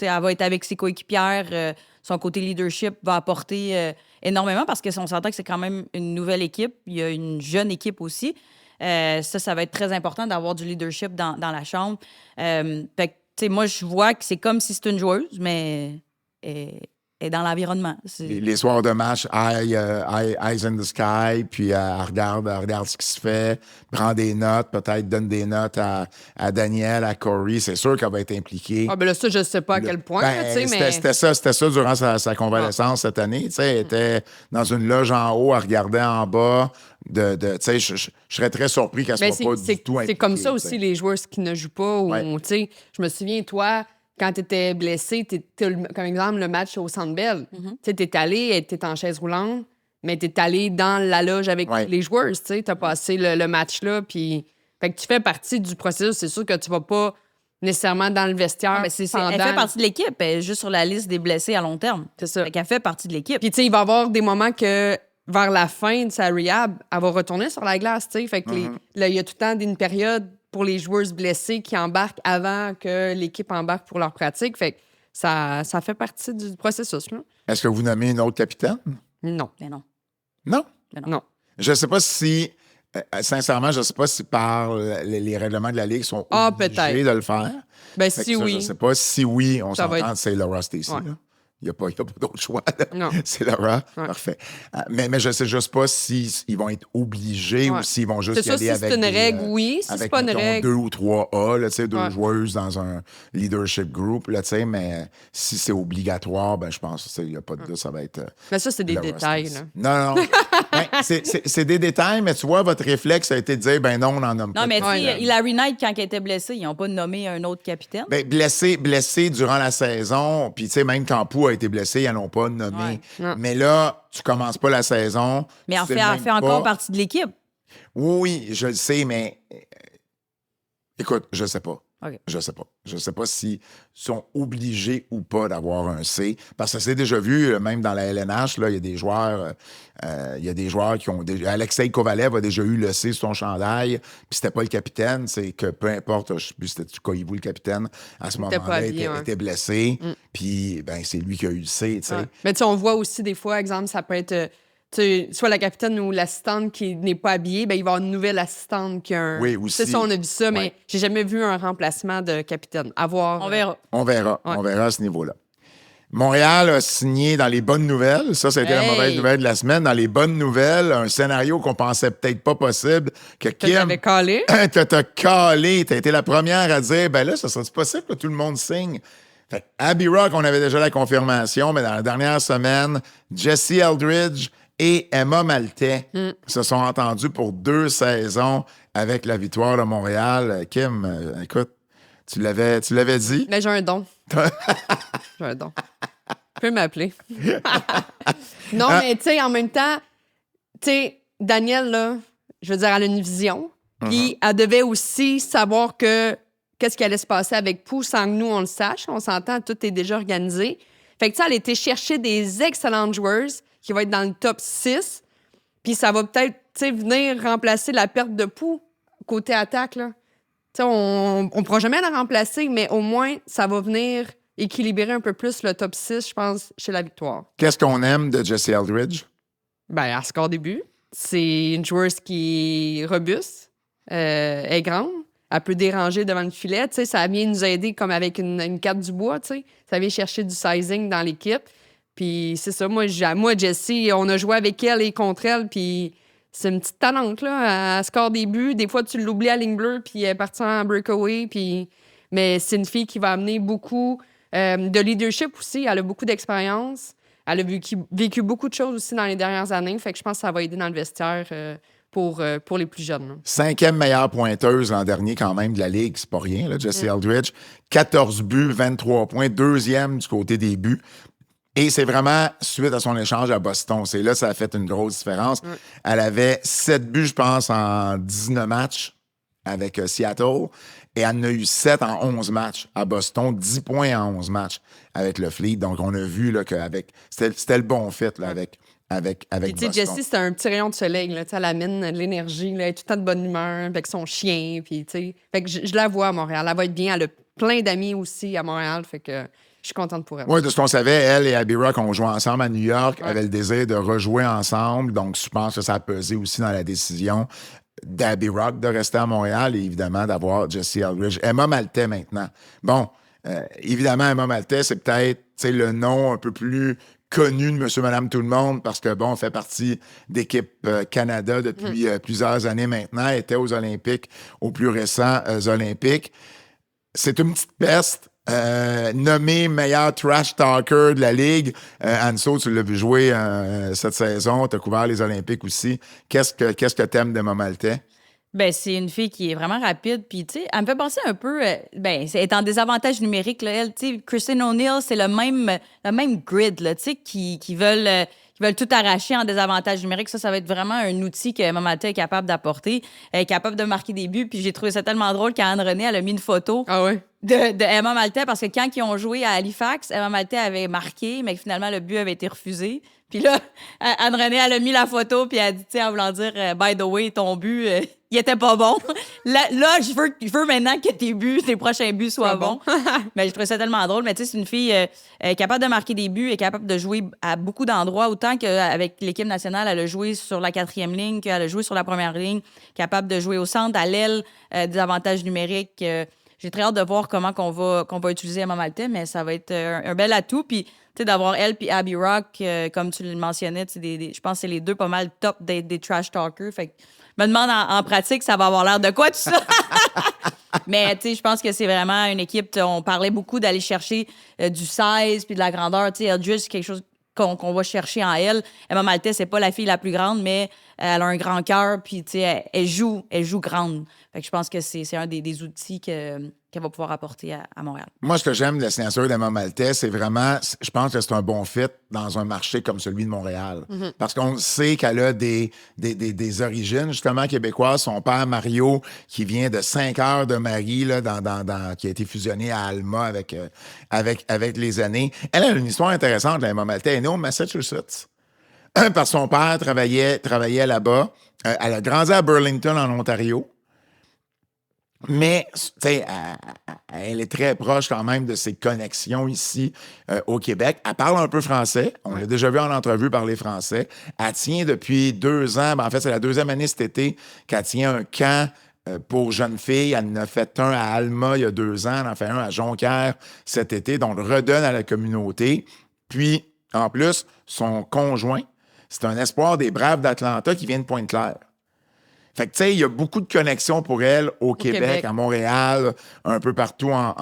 [SPEAKER 3] elle va être avec ses coéquipières. Son côté leadership va apporter énormément parce qu'on s'entend que c'est quand même une nouvelle équipe. Il y a une jeune équipe aussi. Ça va être très important d'avoir du leadership dans la chambre. Fait que, moi, je vois que c'est comme si c'était une joueuse, mais elle est dans l'environnement.
[SPEAKER 2] Les soirs de match, eyes in the sky, puis elle regarde ce qui se fait, prend des notes, peut-être donne des notes à Daniel, à Corey. C'est sûr qu'elle va être impliquée.
[SPEAKER 4] Ah, ben là, ça, je ne sais pas à quel point.
[SPEAKER 2] Mais... C'était ça durant sa convalescence cette année. Elle était dans une loge en haut, elle regardait en bas. Je serais très surpris qu'elle ne soit pas du tout impliquée.
[SPEAKER 4] C'est comme ça aussi, les joueurs qui ne jouent pas. Je me souviens, toi, quand tu étais blessé, comme exemple, le match au Centre Bell, tu es allé, tu étais en chaise roulante, mais tu es allé dans la loge avec les joueurs. Tu as passé le match-là. Puis, fait que tu fais partie du processus. C'est sûr que tu vas pas nécessairement dans le vestiaire.
[SPEAKER 3] Elle fait partie de l'équipe. Elle est juste sur la liste des blessés à long terme. C'est ça. Fait qu'elle fait partie de l'équipe.
[SPEAKER 4] Puis, il va y avoir des moments que vers la fin de sa rehab, elle va retourner sur la glace. Fait que là, il y a tout le temps une période pour les joueuses blessées qui embarquent avant que l'équipe embarque pour leur pratique. Fait que ça fait partie du processus. Là.
[SPEAKER 2] Est-ce que vous nommez une autre capitaine?
[SPEAKER 4] Non.
[SPEAKER 3] Mais non.
[SPEAKER 2] Non?
[SPEAKER 4] Non.
[SPEAKER 2] Je ne sais pas si... sincèrement, je ne sais pas si par les règlements de la Ligue sont obligés de le faire.
[SPEAKER 4] Ben si oui.
[SPEAKER 2] Je ne sais pas si oui, on s'entend, c'est Laura Stacey. Il n'y a pas d'autre choix.
[SPEAKER 4] Non.
[SPEAKER 2] C'est Laura. Ouais. Parfait. Mais je ne sais juste pas s'ils vont être obligés ou s'ils vont juste y aller avec...
[SPEAKER 4] C'est une règle, oui. Si c'est pas une règle...
[SPEAKER 2] 2 ou 3 A, là, deux joueuses dans un leadership group, là, mais si c'est obligatoire, ben, je pense qu'il n'y a pas de doute, ça va être...
[SPEAKER 4] Mais ça, c'est des détails. Là.
[SPEAKER 2] Non. C'est des détails, mais tu vois, votre réflexe a été de dire, ben non, on en nomme pas.
[SPEAKER 3] Non, mais Hilary Knight, quand elle était blessée, ils n'ont pas nommé un autre capitaine?
[SPEAKER 2] Ben, blessé durant la saison, puis tu sais, même quand Pou a été blessé, ils n'en ont pas nommé. Ouais. Mais là, tu commences pas la saison.
[SPEAKER 3] Mais elle fait encore partie de l'équipe.
[SPEAKER 2] Oui, je le sais, mais écoute, je sais pas.
[SPEAKER 3] Okay.
[SPEAKER 2] Je sais pas. Je sais pas s'ils sont obligés ou pas d'avoir un C. Parce que c'est déjà vu, même dans la LNH, là, il y a des joueurs qui ont déjà... Alexei Kovalev a déjà eu le C sur son chandail, puis c'était pas le capitaine, c'est que peu importe, je sais plus si c'était Koivu le capitaine, à ce moment-là, il était blessé, puis ben, c'est lui qui a eu le C, tu sais. Ouais.
[SPEAKER 4] Mais tu sais, on voit aussi des fois, exemple, ça peut être... soit la capitaine ou l'assistante qui n'est pas habillée, ben, il va y avoir une nouvelle assistante qui a un...
[SPEAKER 2] Oui, aussi.
[SPEAKER 4] C'est ça, on a vu ça, mais j'ai jamais vu un remplacement de capitaine.
[SPEAKER 3] On verra.
[SPEAKER 2] On verra à ce niveau-là. Montréal a signé dans les bonnes nouvelles. Ça a été la mauvaise nouvelle de la semaine. Dans les bonnes nouvelles, un scénario qu'on pensait peut-être pas possible. Que Kim...
[SPEAKER 4] T'avais calé.
[SPEAKER 2] T'as calé. T'as été la première à dire, ben là, ça serait possible que tout le monde signe. Fait Abby Rock, on avait déjà la confirmation, mais dans la dernière semaine, Jesse Eldridge et Emma Maltais se sont entendus pour 2 saisons avec la victoire de Montréal. Kim, écoute, tu l'avais dit?
[SPEAKER 4] Mais j'ai un don. J'ai un don. Tu peux m'appeler. Non, mais tu sais, en même temps, tu sais, Danielle, là, je veux dire, elle a une vision. Puis elle devait aussi savoir qu'est-ce qui allait se passer avec Pou sans que nous, on le sache. On s'entend, tout est déjà organisé. Fait que, tu sais, elle a été chercher des excellentes joueuses qui vont être dans le top 6. Puis ça va peut-être, tu sais, venir remplacer la perte de Pou côté attaque, là. Tu sais, on ne pourra jamais la remplacer, mais au moins, ça va venir équilibrer un peu plus le top 6, je pense, chez la victoire.
[SPEAKER 2] Qu'est-ce qu'on aime de Jessie Eldridge?
[SPEAKER 4] Ben, elle score des buts. C'est une joueuse qui est robuste, est grande. Elle peut déranger devant le filet. Tu sais, ça vient nous aider comme avec une carte du bois. Tu sais. Ça vient chercher du sizing dans l'équipe. Puis c'est ça. Moi, Jessie, on a joué avec elle et contre elle. Puis c'est une petite talente, là. Elle score des buts. Des fois, tu l'oublies à ligne bleue, puis elle est partie en breakaway. Mais c'est une fille qui va amener beaucoup de leadership aussi. Elle a beaucoup d'expérience. Elle a vécu beaucoup de choses aussi dans les dernières années. Fait que je pense que ça va aider dans le vestiaire pour les plus jeunes. Là.
[SPEAKER 2] 5e meilleure pointeuse l'an dernier quand même de la Ligue. C'est pas rien, là, Jessie Eldridge. 14 buts, 23 points. 2e du côté des buts. Et c'est vraiment suite à son échange à Boston. C'est là que ça a fait une grosse différence. Elle avait 7 buts, je pense, en 19 matchs avec Seattle. Et elle en a eu 7 en 11 matchs à Boston, 10 points en 11 matchs avec le Fleet. Donc, on a vu là, c'était le bon fit là, avec
[SPEAKER 4] Puis,
[SPEAKER 2] Boston.
[SPEAKER 4] Jessie, c'était un petit rayon de soleil. Là, elle amène de l'énergie. Là, elle est tout le temps de bonne humeur avec son chien. Puis, fait que je la vois à Montréal. Elle va être bien. Elle a plein d'amis aussi à Montréal. Fait que je suis contente pour elle.
[SPEAKER 2] Oui, de ce qu'on savait, elle et Abby Rock ont joué ensemble à New York, avaient le désir de rejouer ensemble. Donc, je pense que ça a pesé aussi dans la décision d'Abby Rock de rester à Montréal et évidemment d'avoir Jessie Eldridge. Emma Maltais maintenant. Bon, évidemment, Emma Maltais, c'est peut-être le nom un peu plus connu de Monsieur, Madame, tout le monde parce que, bon, on fait partie d'équipe Canada depuis plusieurs années maintenant. Elle était aux Olympiques, aux plus récents Olympiques. C'est une petite peste. Nommé meilleur trash talker de la Ligue. Anso, tu l'as vu jouer cette saison. Tu as couvert les Olympiques aussi. Qu'est-ce que t'aimes d'Emma Maltais?
[SPEAKER 3] Ben, c'est une fille qui est vraiment rapide. Puis, tu sais, elle me fait penser un peu. Elle est en désavantage numérique. Là, elle, tu sais, Kristen O'Neill, c'est le même grid, là, tu sais, qui veulent tout arracher en désavantage numérique. Ça va être vraiment un outil que Emma Maltais est capable d'apporter. Elle est capable de marquer des buts. Puis, j'ai trouvé ça tellement drôle qu'Anne René, elle a mis une photo.
[SPEAKER 4] Ah ouais?
[SPEAKER 3] De Emma Maltais, parce que quand ils ont joué à Halifax, Emma Maltais avait marqué, mais finalement, le but avait été refusé. Puis là, Anne-Renée, elle a mis la photo, puis elle a dit, tu sais, en voulant dire, by the way, ton but, il était pas bon. Là, je veux maintenant que tes prochains buts soient bons. Mais je trouvais ça tellement drôle. Mais tu sais, c'est une fille capable de marquer des buts et capable de jouer à beaucoup d'endroits, autant qu'avec l'équipe nationale, elle a joué sur la 4e ligne, qu'elle a joué sur la première ligne, capable de jouer au centre, à l'aile, des avantages numériques. J'ai très hâte de voir comment qu'on va utiliser Emma Maltais, mais ça va être un bel atout. Puis, tu sais, d'avoir elle puis Abby Rock, comme tu le mentionnais, je pense que c'est les deux pas mal top des trash talkers. Fait que je me demande en pratique, ça va avoir l'air de quoi tout ça? Mais, tu sais, je pense que c'est vraiment une équipe. On parlait beaucoup d'aller chercher du size puis de la grandeur. Tu sais, Eldridge, c'est quelque chose qu'on va chercher en elle. Emma Maltais, c'est pas la fille la plus grande, mais elle a un grand cœur, puis tu sais, elle joue grande. Fait que je pense que c'est un des outils qu'elle va pouvoir apporter à Montréal.
[SPEAKER 2] Moi, ce que j'aime de la signature d'Emma Maltais, c'est vraiment, je pense que c'est un bon fit dans un marché comme celui de Montréal. Mm-hmm. Parce qu'on sait qu'elle a des origines, justement, québécoises. Son père, Mario, qui vient de 5 heures de Marie, là, qui a été fusionné à Alma avec les années. Elle a une histoire intéressante, Emma Maltais. Elle est née au Massachusetts. Parce que son père travaillait là-bas. Elle a grandi à Burlington, en Ontario. Mais, tu sais, elle est très proche quand même de ses connexions ici au Québec. Elle parle un peu français. On l'a déjà vu en entrevue parler français. Elle tient depuis 2 ans. En fait, c'est la 2e année cet été qu'elle tient un camp pour jeunes filles. Elle en a fait un à Alma il y a 2 ans. Elle en a fait un à Jonquière cet été. Donc, on le redonne à la communauté. Puis, en plus, son conjoint, c'est un espoir des Braves d'Atlanta qui vient de Pointe-Claire. Fait que, tu sais, il y a beaucoup de connexions pour elle au Québec, à Montréal, un peu partout dans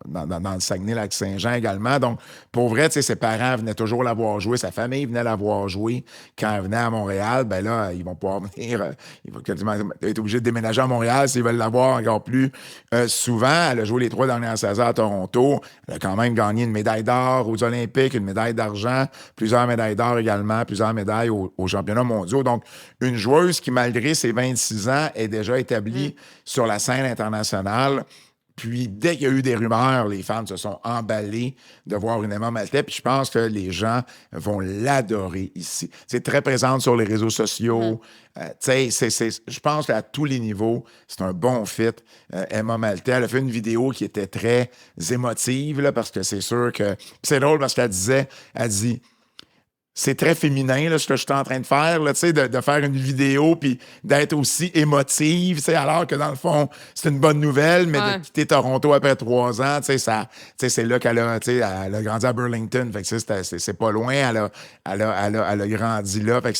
[SPEAKER 2] le Saguenay-Lac-Saint-Jean également. Donc, pour vrai, tu sais, ses parents venaient toujours la voir jouer, sa famille venait la voir jouer quand elle venait à Montréal. Ben là, ils vont pouvoir venir, ils vont quasiment être obligés de déménager à Montréal s'ils veulent la voir encore plus souvent. Elle a joué les 3 dernières saisons à Toronto. Elle a quand même gagné une médaille d'or aux Olympiques, une médaille d'argent, plusieurs médailles d'or également, plusieurs médailles aux championnats mondiaux. Donc, une joueuse qui, malgré ses 26 ans, est déjà établie sur la scène internationale. Puis, dès qu'il y a eu des rumeurs, les fans se sont emballés de voir une Emma Maltais. Puis, je pense que les gens vont l'adorer ici. C'est très présente sur les réseaux sociaux. Je pense qu'à tous les niveaux, c'est un bon fit. Emma Maltais, elle a fait une vidéo qui était très émotive, là, parce que c'est sûr que... Puis c'est drôle parce qu'elle dit... C'est très féminin, là, ce que je suis en train de faire, là, de faire une vidéo puis d'être aussi émotive, alors que dans le fond, c'est une bonne nouvelle, mais de quitter Toronto après 3 ans, c'est là qu'elle a grandi à Burlington. Fait que c'est pas loin, elle a grandi là. Fait que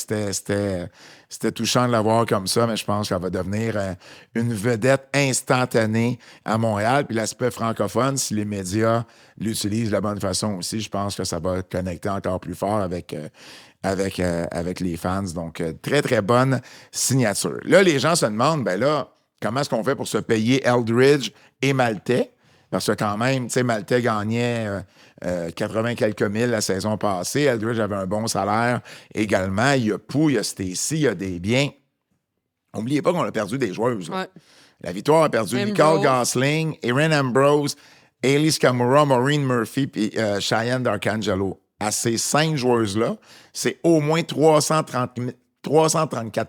[SPEAKER 2] c'était touchant de la voir comme ça, mais je pense qu'elle va devenir une vedette instantanée à Montréal. Puis l'aspect francophone, si les médias l'utilisent de la bonne façon aussi, je pense que ça va connecter encore plus fort avec les fans. Donc, très, très bonne signature. Là, les gens se demandent, comment est-ce qu'on fait pour se payer Eldridge et Maltais? Parce que quand même, Maltais gagnait 80 quelques mille la saison passée. Eldridge avait un bon salaire également. Il y a Pou, il y a Stacy, il y a des biens. N'oubliez pas qu'on a perdu des joueuses. Ouais. La Victoire a perdu Nicole Gosling, Erin Ambrose, Ailey Kamura, Maureen Murphy et Cheyenne D'Arcangelo. À ces 5 joueuses-là, c'est au moins 334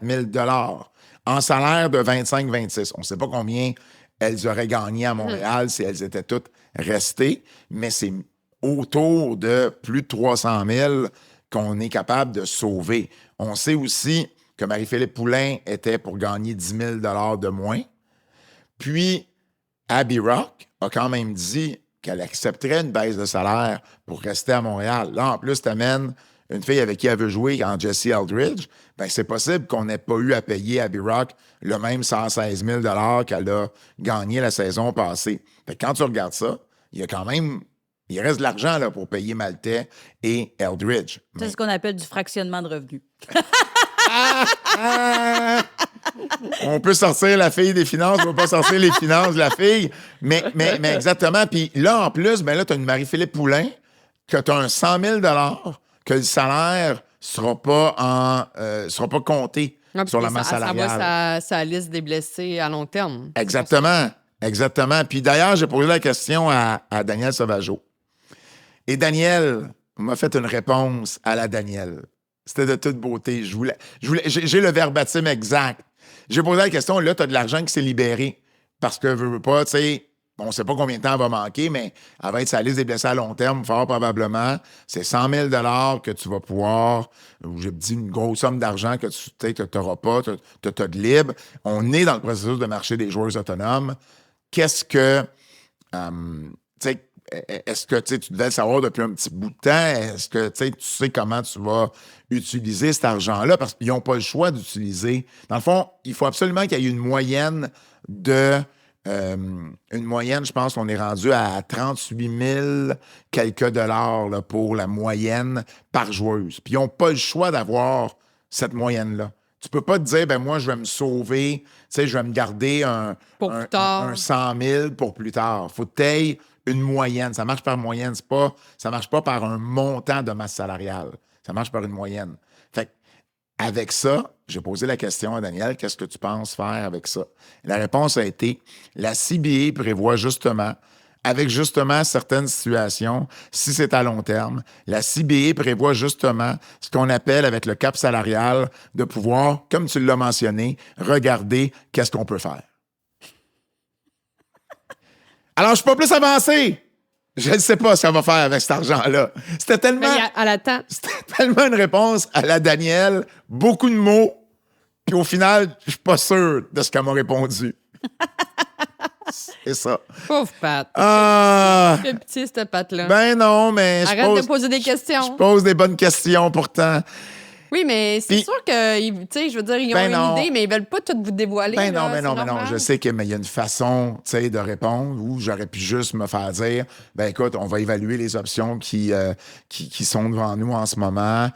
[SPEAKER 2] 000 $ en salaire de 25-26. On ne sait pas combien elles auraient gagné à Montréal si elles étaient toutes restées, mais c'est autour de plus de 300 000 qu'on est capable de sauver. On sait aussi que Marie-Philippe Poulin était pour gagner 10 000 $ de moins. Puis, Abby Rock a quand même dit qu'elle accepterait une baisse de salaire pour rester à Montréal. Là, en plus, tu amènes une fille avec qui elle veut jouer en Jessie Eldridge. C'est possible qu'on n'ait pas eu à payer Abby Rock le même 116 000 $ qu'elle a gagné la saison passée. Fait que quand tu regardes ça, il reste de l'argent là, pour payer Maltais et Eldridge.
[SPEAKER 3] C'est ce qu'on appelle du fractionnement de revenus.
[SPEAKER 2] On peut sortir la fille des finances, on peut pas sortir les finances de la fille. Mais exactement. Puis là, en plus, là, tu as une Marie-Philippe Poulin, que tu as un 100 000 $ que le salaire sera pas compté sur la masse salariale.
[SPEAKER 4] Ça va sa liste des blessés à long terme.
[SPEAKER 2] Exactement. Puis d'ailleurs, j'ai posé la question à Daniel Sauvageau. Et Daniel m'a fait une réponse à la Daniel. C'était de toute beauté. J'ai le verbatim exact. J'ai posé la question, là, tu as de l'argent qui s'est libéré. Parce que, veux pas, tu sais, on ne sait pas combien de temps elle va manquer, mais elle va être sur la liste des blessés à long terme, fort probablement. C'est 100 000 $ que tu vas pouvoir, ou j'ai dit une grosse somme d'argent que tu n'auras pas, tu as de libre. On est dans le processus de marché des joueurs autonomes. Qu'est-ce que, est-ce que tu devais le savoir depuis un petit bout de temps? Est-ce que tu sais comment tu vas utiliser cet argent-là? Parce qu'ils n'ont pas le choix d'utiliser. Dans le fond, il faut absolument qu'il y ait une moyenne, je pense qu'on est rendu à 38 000 quelques dollars là, pour la moyenne par joueuse. Puis ils n'ont pas le choix d'avoir cette moyenne-là. Tu peux pas te dire, moi, je vais me sauver, je vais me garder un 100 000 pour plus tard. Faut que tu aies une moyenne. Ça marche par moyenne. Ça marche pas par un montant de masse salariale. Ça marche par une moyenne. Fait avec ça, j'ai posé la question à Daniel, qu'est-ce que tu penses faire avec ça? La réponse a été, la CBA prévoit justement, avec justement certaines situations, si c'est à long terme, la CBA prévoit justement ce qu'on appelle avec le cap salarial de pouvoir, comme tu l'as mentionné, regarder qu'est-ce qu'on peut faire. Alors, je suis pas plus avancé. Je ne sais pas ce qu'elle va faire avec cet argent-là. C'était tellement une réponse à la Danielle, beaucoup de mots, puis au final, je suis pas sûr de ce qu'elle m'a répondu. C'est ça.
[SPEAKER 4] Pauvre Pat. Quel pitié, cette Pat-là.
[SPEAKER 2] Ben non, mais
[SPEAKER 4] Arrête de poser des questions.
[SPEAKER 2] Je pose des bonnes questions, pourtant.
[SPEAKER 4] Oui, mais c'est sûr que, tu sais, je veux dire, ils ont une idée, mais ils veulent pas tout vous dévoiler.
[SPEAKER 2] Ben non. Je sais qu'il y a une façon, tu sais, de répondre où j'aurais pu juste me faire dire, écoute, on va évaluer les options qui sont devant nous en ce moment.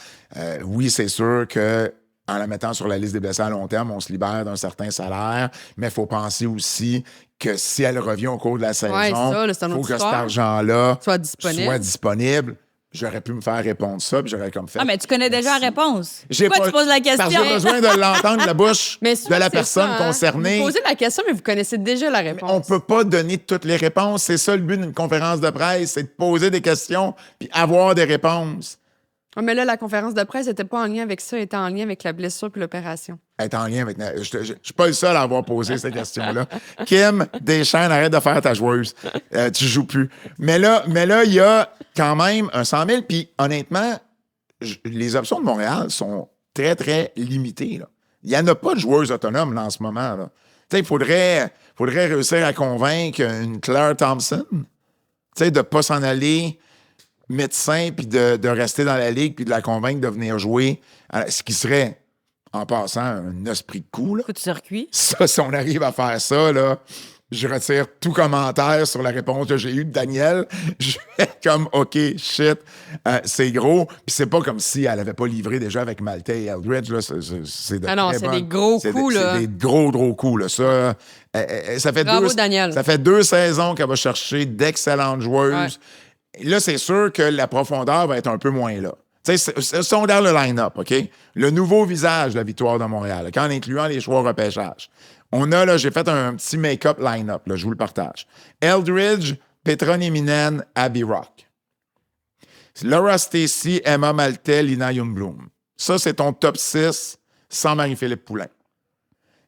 [SPEAKER 2] Oui, c'est sûr que en la mettant sur la liste des blessés à long terme, on se libère d'un certain salaire, mais il faut penser aussi que si elle revient au cours de la saison, il faut que cet argent-là soit disponible. j'aurais pu me faire répondre ça, puis j'aurais comme fait.
[SPEAKER 3] Ah, mais tu connais déjà la réponse.
[SPEAKER 2] J'ai
[SPEAKER 3] Pourquoi
[SPEAKER 2] pas-
[SPEAKER 3] tu poses la question?
[SPEAKER 2] Parce que j'ai besoin de l'entendre de la bouche
[SPEAKER 4] Mais
[SPEAKER 2] de la
[SPEAKER 4] c'est
[SPEAKER 2] personne
[SPEAKER 4] ça, hein.
[SPEAKER 2] concernée.
[SPEAKER 4] Vous posez la question, mais vous connaissez déjà la réponse.
[SPEAKER 2] On peut pas donner toutes les réponses. C'est ça le but d'une conférence de presse, c'est de poser des questions puis avoir des réponses.
[SPEAKER 4] Ah, mais là, la conférence de presse n'était pas en lien avec ça, elle était en lien avec la blessure puis l'opération.
[SPEAKER 2] Être en lien avec... Je suis pas le seul à avoir posé ces questions-là. Kim Deschênes, arrête de faire ta joueuse. Tu joues plus. Mais là, il y a quand même un 100 000. Puis honnêtement, les options de Montréal sont très, très limitées. Là. Il n'y en a pas de joueuses autonomes là, en ce moment. Là. Il faudrait réussir à convaincre une Claire Thompson de ne pas s'en aller médecin puis de rester dans la ligue puis de la convaincre de venir jouer. Ce qui serait, en passant, un esprit de coup. Là.
[SPEAKER 3] Coup de circuit.
[SPEAKER 2] Ça, si on arrive à faire ça, là, je retire tout commentaire sur la réponse que j'ai eue de Danielle. Je fais comme, OK, shit, c'est gros. Puis c'est pas comme si elle avait pas livré déjà avec Maltais et Eldridge. Là. C'est de
[SPEAKER 4] Ah non,
[SPEAKER 2] très
[SPEAKER 4] c'est
[SPEAKER 2] bonnes-
[SPEAKER 4] des gros
[SPEAKER 2] c'est
[SPEAKER 4] coups, là.
[SPEAKER 2] C'est des gros coups, là. Ça, ça fait
[SPEAKER 4] Bravo, Danielle.
[SPEAKER 2] Ça fait 2 saisons qu'elle va chercher d'excellentes joueuses. Là, c'est sûr que la profondeur va être un peu moins là. Tu sais, sont dans le line-up, OK? Le nouveau visage de la victoire de Montréal, là, en incluant les choix au repêchage. On a, là, j'ai fait un petit make-up line-up, là, je vous le partage. Eldridge, Petra Nieminen, Abby Rock. Laura Stacey, Emma Maltais, Lina Youngbloom. Ça, c'est ton top 6 sans Marie-Philippe Poulin.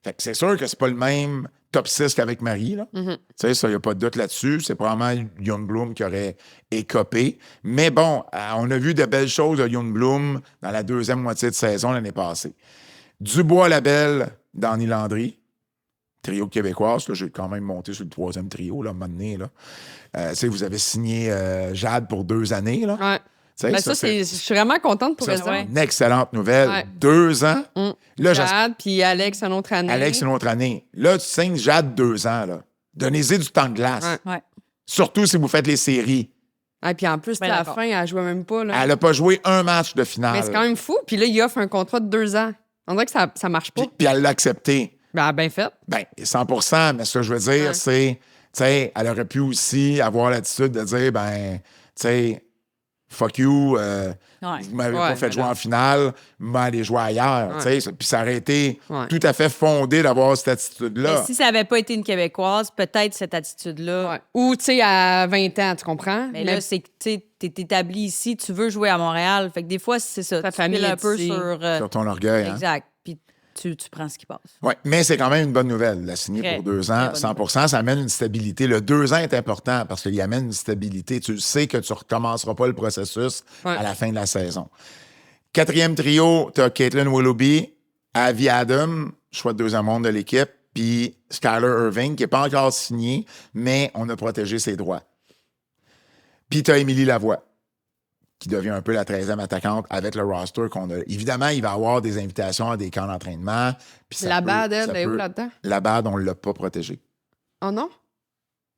[SPEAKER 2] Fait que c'est sûr que c'est pas le même top 6 qu'avec Marie, là. Tu sais, ça, il n'y a pas de doute là-dessus. C'est probablement Youngbloom qui aurait écopé. Mais bon, on a vu de belles choses de Youngbloom dans la deuxième moitié de saison l'année passée. Dubois-Labelle, Danny Landry. Trio québécoise, là, j'ai quand même monté sur le 3e trio, là, à un moment donné, là. Tu sais, vous avez signé Jade pour 2 années, là.
[SPEAKER 4] Ouais.
[SPEAKER 2] Tu sais,
[SPEAKER 4] Ben ça, je suis vraiment contente pour
[SPEAKER 2] ça,
[SPEAKER 4] elle.
[SPEAKER 2] c'est une excellente nouvelle.
[SPEAKER 4] Ouais.
[SPEAKER 2] 2 ans. Là,
[SPEAKER 4] Jade, puis Alex, une autre année.
[SPEAKER 2] Alex, une autre année. Là, tu signes Jade 2 ans, là. Donnez-y du temps de glace.
[SPEAKER 4] Ouais.
[SPEAKER 3] Ouais.
[SPEAKER 2] Surtout si vous faites les séries.
[SPEAKER 4] Et puis en plus,
[SPEAKER 3] Ben
[SPEAKER 4] à la
[SPEAKER 3] d'accord.
[SPEAKER 4] fin, elle jouait même pas. Là.
[SPEAKER 2] Elle n'a pas joué un match de finale.
[SPEAKER 4] Mais c'est quand même fou. Puis là, il offre un contrat de 2 ans. On dirait que ça marche pas.
[SPEAKER 2] Puis elle l'a accepté.
[SPEAKER 4] Ben, elle a bien fait.
[SPEAKER 2] Ben, 100 mais ce que je veux dire,
[SPEAKER 4] Ouais.
[SPEAKER 2] c'est, tu sais, elle aurait pu aussi avoir l'attitude de dire, ben, tu sais, fuck you, vous m'avez pas
[SPEAKER 4] Ouais,
[SPEAKER 2] fait
[SPEAKER 4] ben
[SPEAKER 2] jouer
[SPEAKER 4] non.
[SPEAKER 2] en finale, vous m'allez jouer ailleurs,
[SPEAKER 4] Ouais.
[SPEAKER 2] tu sais. Puis ça aurait été
[SPEAKER 4] Ouais.
[SPEAKER 2] tout à fait fondé d'avoir cette
[SPEAKER 3] Mais
[SPEAKER 2] attitude-là.
[SPEAKER 3] si ça n'avait pas été une Québécoise, peut-être cette attitude-là.
[SPEAKER 4] Ouais. Ou, tu sais, à 20 ans, tu comprends?
[SPEAKER 3] Mais là, c'est que tu es établi ici, tu veux jouer à Montréal. Fait que des fois, c'est ça.
[SPEAKER 4] Ta
[SPEAKER 3] Tu
[SPEAKER 4] famille
[SPEAKER 3] piles un
[SPEAKER 4] est
[SPEAKER 3] peu
[SPEAKER 4] ici.
[SPEAKER 3] sur.
[SPEAKER 2] Sur ton orgueil, hein?
[SPEAKER 3] Exact. Puis tu prends ce qui passe.
[SPEAKER 2] Oui, mais c'est quand même une bonne nouvelle, la signer
[SPEAKER 3] Très,
[SPEAKER 2] pour 2
[SPEAKER 3] très
[SPEAKER 2] ans,
[SPEAKER 3] bonne
[SPEAKER 2] 100 ça amène une stabilité. Le 2 ans est important parce qu'il amène une stabilité. Tu sais que tu ne recommenceras pas le processus
[SPEAKER 4] Ouais.
[SPEAKER 2] à la fin de la saison. 4e trio, tu as Caitlin Willoughby, Avi Adam, choix de 2e monde de l'équipe, puis Skyler Irving, qui n'est pas encore signé, mais on a protégé ses droits. Puis tu as Émilie Lavoie, qui devient un peu la 13e attaquante avec le roster qu'on a. Évidemment, il va avoir des invitations à des camps d'entraînement. puis ça
[SPEAKER 4] La
[SPEAKER 2] peut-
[SPEAKER 4] bad,
[SPEAKER 2] ça
[SPEAKER 4] elle est où
[SPEAKER 2] peut-
[SPEAKER 4] là-dedans?
[SPEAKER 2] La bad, on ne l'a pas protégée.
[SPEAKER 4] Oh non?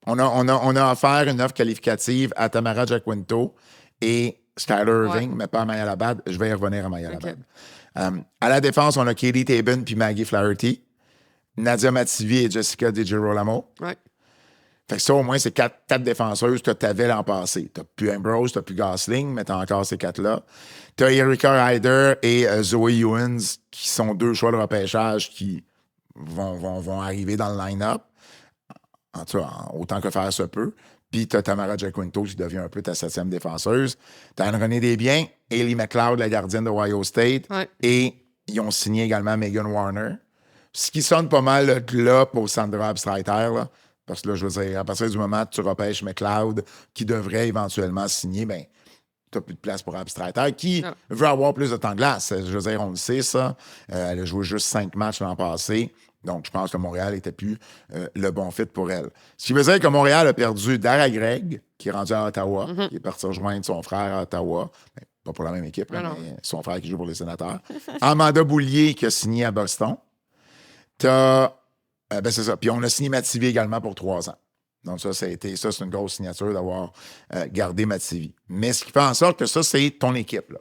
[SPEAKER 2] On a offert une offre qualificative à Tamara Jaquinto et Skyler Irving,
[SPEAKER 4] Ouais.
[SPEAKER 2] mais pas à Maya Labad. Je vais y revenir à Maya
[SPEAKER 4] OK.
[SPEAKER 2] Labad. À la défense, on a Katie Tabin puis Maggie Flaherty, Nadia Mativi et Jessica Di Girolamo.
[SPEAKER 4] Ouais.
[SPEAKER 2] Fait que ça, au moins, c'est 4 défenseuses que tu avais l'an passé. Tu n'as plus Ambrose, tu n'as plus Gosling, mais tu as encore ces 4-là. Tu as Erika Ryder et Zoe Ewens, qui sont 2 choix de repêchage qui vont arriver dans le line-up. En tout cas, autant que faire se peut. Puis tu as Tamara Jaquinto qui devient un peu ta 7e défenseuse. Tu as Anne-Renée Desbiens, Hailey McLeod, la gardienne de Ohio State.
[SPEAKER 4] Ouais.
[SPEAKER 2] Et ils ont signé également Megan Warner. Ce qui sonne pas mal là pour Sandra Abstreiter, là. Parce que là, je veux dire, à partir du moment que tu repêches McLeod, qui devrait éventuellement signer, ben, tu n'as plus de place pour Abstreiter, qui
[SPEAKER 4] Non.
[SPEAKER 2] veut avoir plus de temps de glace. Je veux dire, on le sait, ça. Elle a joué juste 5 matchs l'an passé. Donc, je pense que Montréal n'était plus le bon fit pour elle. Ce qui veut dire que Montréal a perdu Dara Gregg, qui est rendu à Ottawa, qui est parti rejoindre son frère à Ottawa. Ben, pas pour la même équipe, là,
[SPEAKER 4] Non,
[SPEAKER 2] mais son frère qui joue pour les Sénateurs. Amanda Boulier, qui a signé à Boston. T'as. Ben, c'est ça. Puis on a signé Mativi également pour 3 ans. Donc, ça, c'est une grosse signature d'avoir gardé Mativi. Mais ce qui fait en sorte que ça, c'est ton équipe,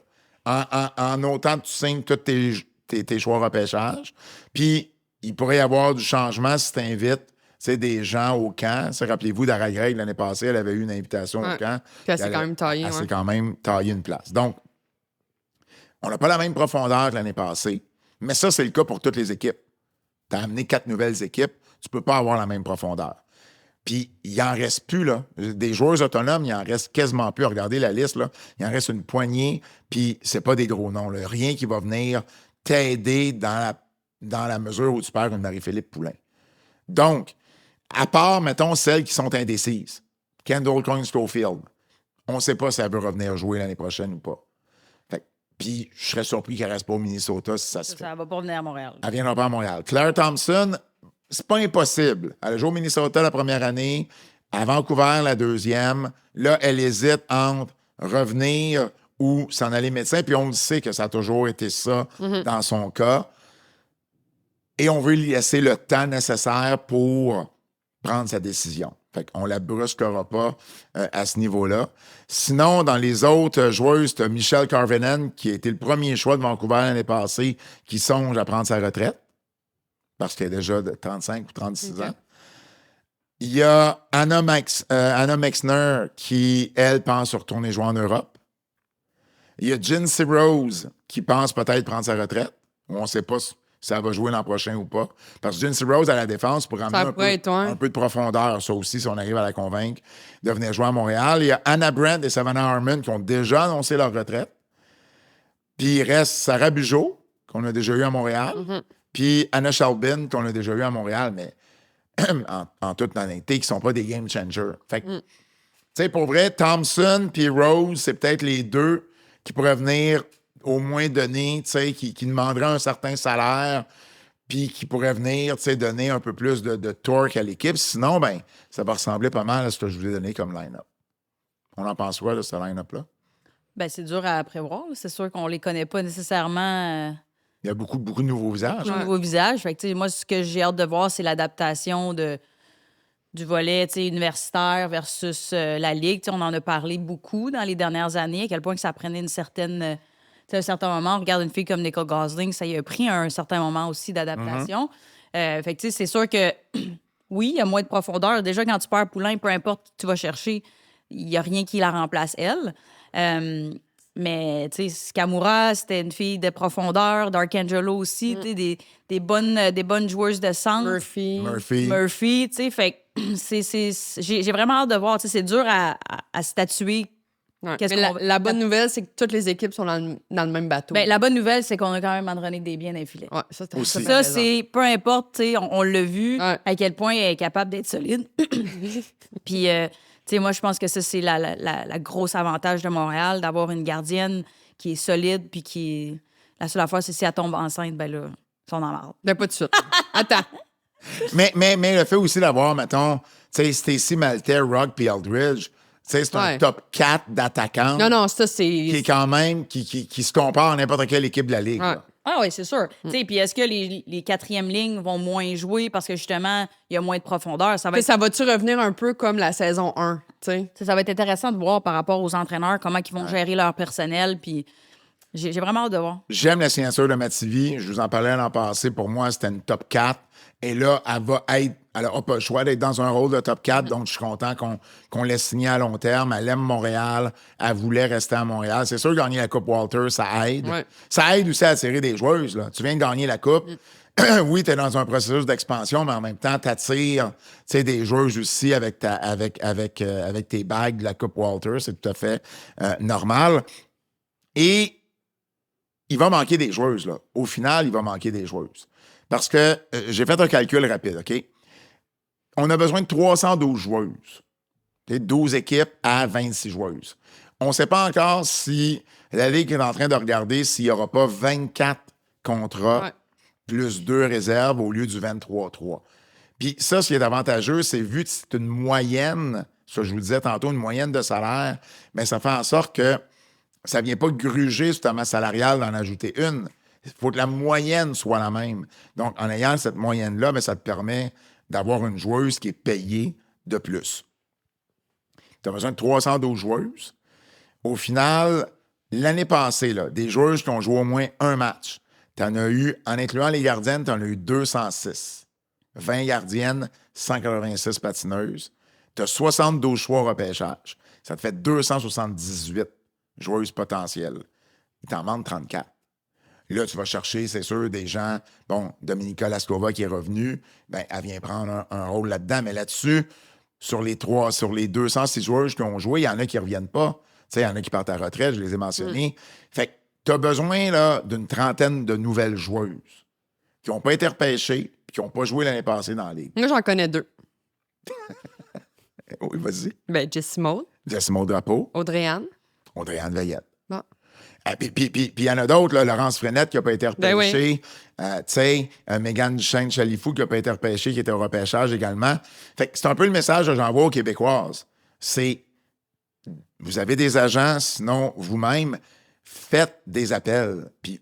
[SPEAKER 2] là. En autant que tu signes tous tes choix repêchage. Puis, il pourrait y avoir du changement si tu invites. Tu des gens au camp. Rappelez-vous, Dara Gregg, l'année passée, elle avait eu une invitation au camp.
[SPEAKER 4] Puis elle s'est quand même taillée.
[SPEAKER 2] Elle s'est quand même taillée une place. Donc, on n'a pas la même profondeur que l'année passée, mais ça, c'est le cas pour toutes les équipes. Tu as amené 4 nouvelles équipes, tu ne peux pas avoir la même profondeur. Puis, il n'en reste plus, là. Des joueurs autonomes, il en reste quasiment plus. Regardez la liste, là. Il en reste une poignée, puis c'est pas des gros noms, là. Rien qui va venir t'aider dans la mesure où tu perds une Marie-Philippe Poulin. Donc, à part, mettons, celles qui sont indécises, Kendall Coyne-Schofield, on ne sait pas si elle veut revenir jouer l'année prochaine ou pas. Puis, je serais surpris qu'elle ne reste pas au Minnesota si ça se fait.
[SPEAKER 3] Ça ne va pas venir à Montréal.
[SPEAKER 2] Elle ne viendra pas à Montréal. Claire Thompson, c'est pas impossible. Elle a joué au Minnesota la première année, à Vancouver la deuxième. Là, elle hésite entre revenir ou s'en aller médecin. Puis on le sait que ça a toujours été ça dans son cas. Et on veut lui laisser le temps nécessaire pour prendre sa décision. Fait qu'on ne la brusquera pas à ce niveau-là. Sinon, dans les autres joueuses, tu as Michelle Carvinen, qui a été le premier choix de Vancouver l'année passée, qui songe à prendre sa retraite, parce qu'elle est déjà de 35 ou 36 ans. Il y a Anna Mexner, qui, elle, pense retourner jouer en Europe. Il y a Jinsey Rose, qui pense peut-être prendre sa retraite. On ne sait pas si ça va jouer l'an prochain ou pas. Parce que Jinsey Rose, à la défense, pour amener un peu de profondeur, ça aussi, si on arrive à la convaincre de venir jouer à Montréal. Il y a Anna Brandt et Savannah Harmon qui ont déjà annoncé leur retraite. Puis il reste Sarah Bugeaud, qu'on a déjà eu à Montréal. Puis Anna Shelbin, qu'on a déjà eu à Montréal, mais en toute honnêteté, qui ne sont pas des game changers. Fait que, tu sais, pour vrai, Thompson puis Rose, c'est peut-être les deux qui pourraient venir au moins donner, tu sais, qui demanderaient un certain salaire, puis qui pourraient venir, tu sais, donner un peu plus de torque à l'équipe. Sinon, ben, ça va ressembler pas mal à ce que je vous ai donné comme line-up. On en pense quoi, de ce line-up-là?
[SPEAKER 3] Ben, c'est dur à prévoir. C'est sûr qu'on les connaît pas nécessairement.
[SPEAKER 2] Il y a beaucoup de nouveaux visages.
[SPEAKER 3] De nouveaux visages. Fait que, moi, ce que j'ai hâte de voir, c'est l'adaptation du volet universitaire versus la Ligue. On en a parlé beaucoup dans les dernières années, à quel point que ça prenait un certain moment. On regarde une fille comme Nicole Gosling, ça y a pris un certain moment aussi d'adaptation. Fait que, c'est sûr que, oui, il y a moins de profondeur. Déjà, quand tu perds Poulin, peu importe qui tu vas chercher, il n'y a rien qui la remplace, elle. Mais, tu sais, Kamura, c'était une fille de profondeur. Darkangelo aussi, tu sais, des bonnes joueuses de centre. Murphy, tu sais, fait que j'ai vraiment hâte de voir. Tu sais, c'est dur à statuer.
[SPEAKER 4] Ouais. La bonne nouvelle, c'est que toutes les équipes sont dans le même bateau.
[SPEAKER 3] Ben, la bonne nouvelle, c'est qu'on a quand même Andronique Desbiens dans les filets.
[SPEAKER 4] Ouais,
[SPEAKER 3] ça, c'est, peu importe, tu sais, on l'a vu, à quel point elle est capable d'être solide. Puis, tu sais, moi, je pense que ça, c'est la grosse avantage de Montréal, d'avoir une gardienne qui est solide, puis qui est... La seule affaire, c'est si elle tombe enceinte, ben là, ils sont dans la marde.
[SPEAKER 4] Ben, pas de suite. Attends.
[SPEAKER 2] mais le fait aussi d'avoir, mettons, tu sais, Stacey Maltais, Rock puis Eldridge, tu sais, c'est un top 4 d'attaquants.
[SPEAKER 4] Non, ça, c'est...
[SPEAKER 2] Qui est quand même... Qui se compare à n'importe quelle équipe de la Ligue.
[SPEAKER 3] Ouais. Ah oui, c'est sûr. Puis est-ce que les quatrièmes lignes vont moins jouer parce que, justement, il y a moins de profondeur? Ça
[SPEAKER 4] va-tu revenir un peu comme la saison 1? T'sais?
[SPEAKER 3] Ça va être intéressant de voir par rapport aux entraîneurs comment ils vont gérer leur personnel. Puis j'ai vraiment hâte de voir.
[SPEAKER 2] J'aime la signature de Mativi. Je vous en parlais l'an passé. Pour moi, c'était une top 4. Et là, elle n'a pas le choix d'être dans un rôle de top 4, donc je suis content qu'on l'ait signé à long terme. Elle aime Montréal, elle voulait rester à Montréal. C'est sûr que gagner la Coupe Walter, ça aide. Ouais. Ça aide aussi à attirer des joueuses. Là. Tu viens de gagner la Coupe. Oui, tu es dans un processus d'expansion, mais en même temps, tu attires des joueuses aussi avec tes bagues de la Coupe Walter. C'est tout à fait normal. Et il va manquer des joueuses. Là. Au final, il va manquer des joueuses. Parce que j'ai fait un calcul rapide, OK? On a besoin de 312 joueuses. 12 équipes à 26 joueuses. On ne sait pas encore si la Ligue est en train de regarder s'il n'y aura pas 24 contrats plus 2 réserves au lieu du 23-3. Puis ça, ce qui est avantageux, c'est vu que c'est une moyenne, ça je vous disais tantôt, une moyenne de salaire, mais ça fait en sorte que ça ne vient pas gruger sur ta masse salariale d'en ajouter une. Il faut que la moyenne soit la même. Donc, en ayant cette moyenne-là, bien, ça te permet d'avoir une joueuse qui est payée de plus. Tu as besoin de 312 joueuses. Au final, l'année passée, là, des joueuses qui ont joué au moins un match, tu en as eu, en incluant les gardiennes, tu en as eu 206. 20 gardiennes, 186 patineuses. Tu as 72 choix au repêchage. Ça te fait 278 joueuses potentielles. Il t'en manque 34. Là, tu vas chercher, c'est sûr, des gens... Bon, Dominika Laskova qui est revenue, ben, elle vient prendre un rôle là-dedans. Mais là-dessus, sur les 206 joueuses qui ont joué, il y en a qui ne reviennent pas. Tu sais, il y en a qui partent à la retraite, je les ai mentionnés. Fait que tu as besoin là, d'une trentaine de nouvelles joueuses qui n'ont pas été repêchées et qui n'ont pas joué l'année passée dans la Ligue.
[SPEAKER 4] Moi, j'en connais 2.
[SPEAKER 2] Oui, vas-y.
[SPEAKER 4] Ben, Jessie Maud.
[SPEAKER 2] Jessie Maud Drapeau.
[SPEAKER 4] Audrey-Anne.
[SPEAKER 2] Audrey-Anne Veillette.
[SPEAKER 4] Bon.
[SPEAKER 2] Puis il y en a d'autres, là, Laurence Frenette qui n'a pas été repêchée.
[SPEAKER 4] Ben
[SPEAKER 2] Tu sais, Mégane Duchesne-Chalifou qui n'a pas été repêchée, qui était au repêchage également. Fait que c'est un peu le message que j'envoie aux Québécoises. C'est, vous avez des agents, sinon vous-même, faites des appels. Puis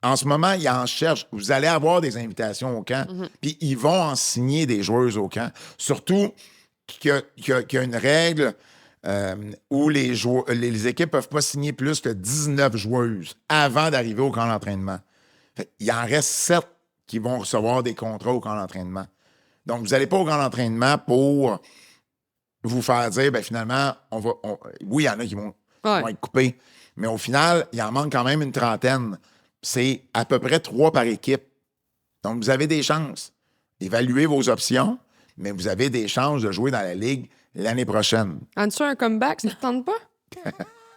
[SPEAKER 2] en ce moment, ils en cherchent. Vous allez avoir des invitations au camp, puis ils vont en signer des joueuses au camp. Surtout qu'il y a une règle où les équipes ne peuvent pas signer plus que 19 joueuses avant d'arriver au camp d'entraînement. Il en reste 7 qui vont recevoir des contrats au camp d'entraînement. Donc, vous n'allez pas au camp d'entraînement pour vous faire dire, ben finalement, oui, il y en a qui vont être coupés, mais au final, il en manque quand même une trentaine. C'est à peu près 3 par équipe. Donc, vous avez des chances. Évaluez vos options, mais vous avez des chances de jouer dans la Ligue l'année prochaine.
[SPEAKER 4] As-tu un comeback, ça ne te tente pas?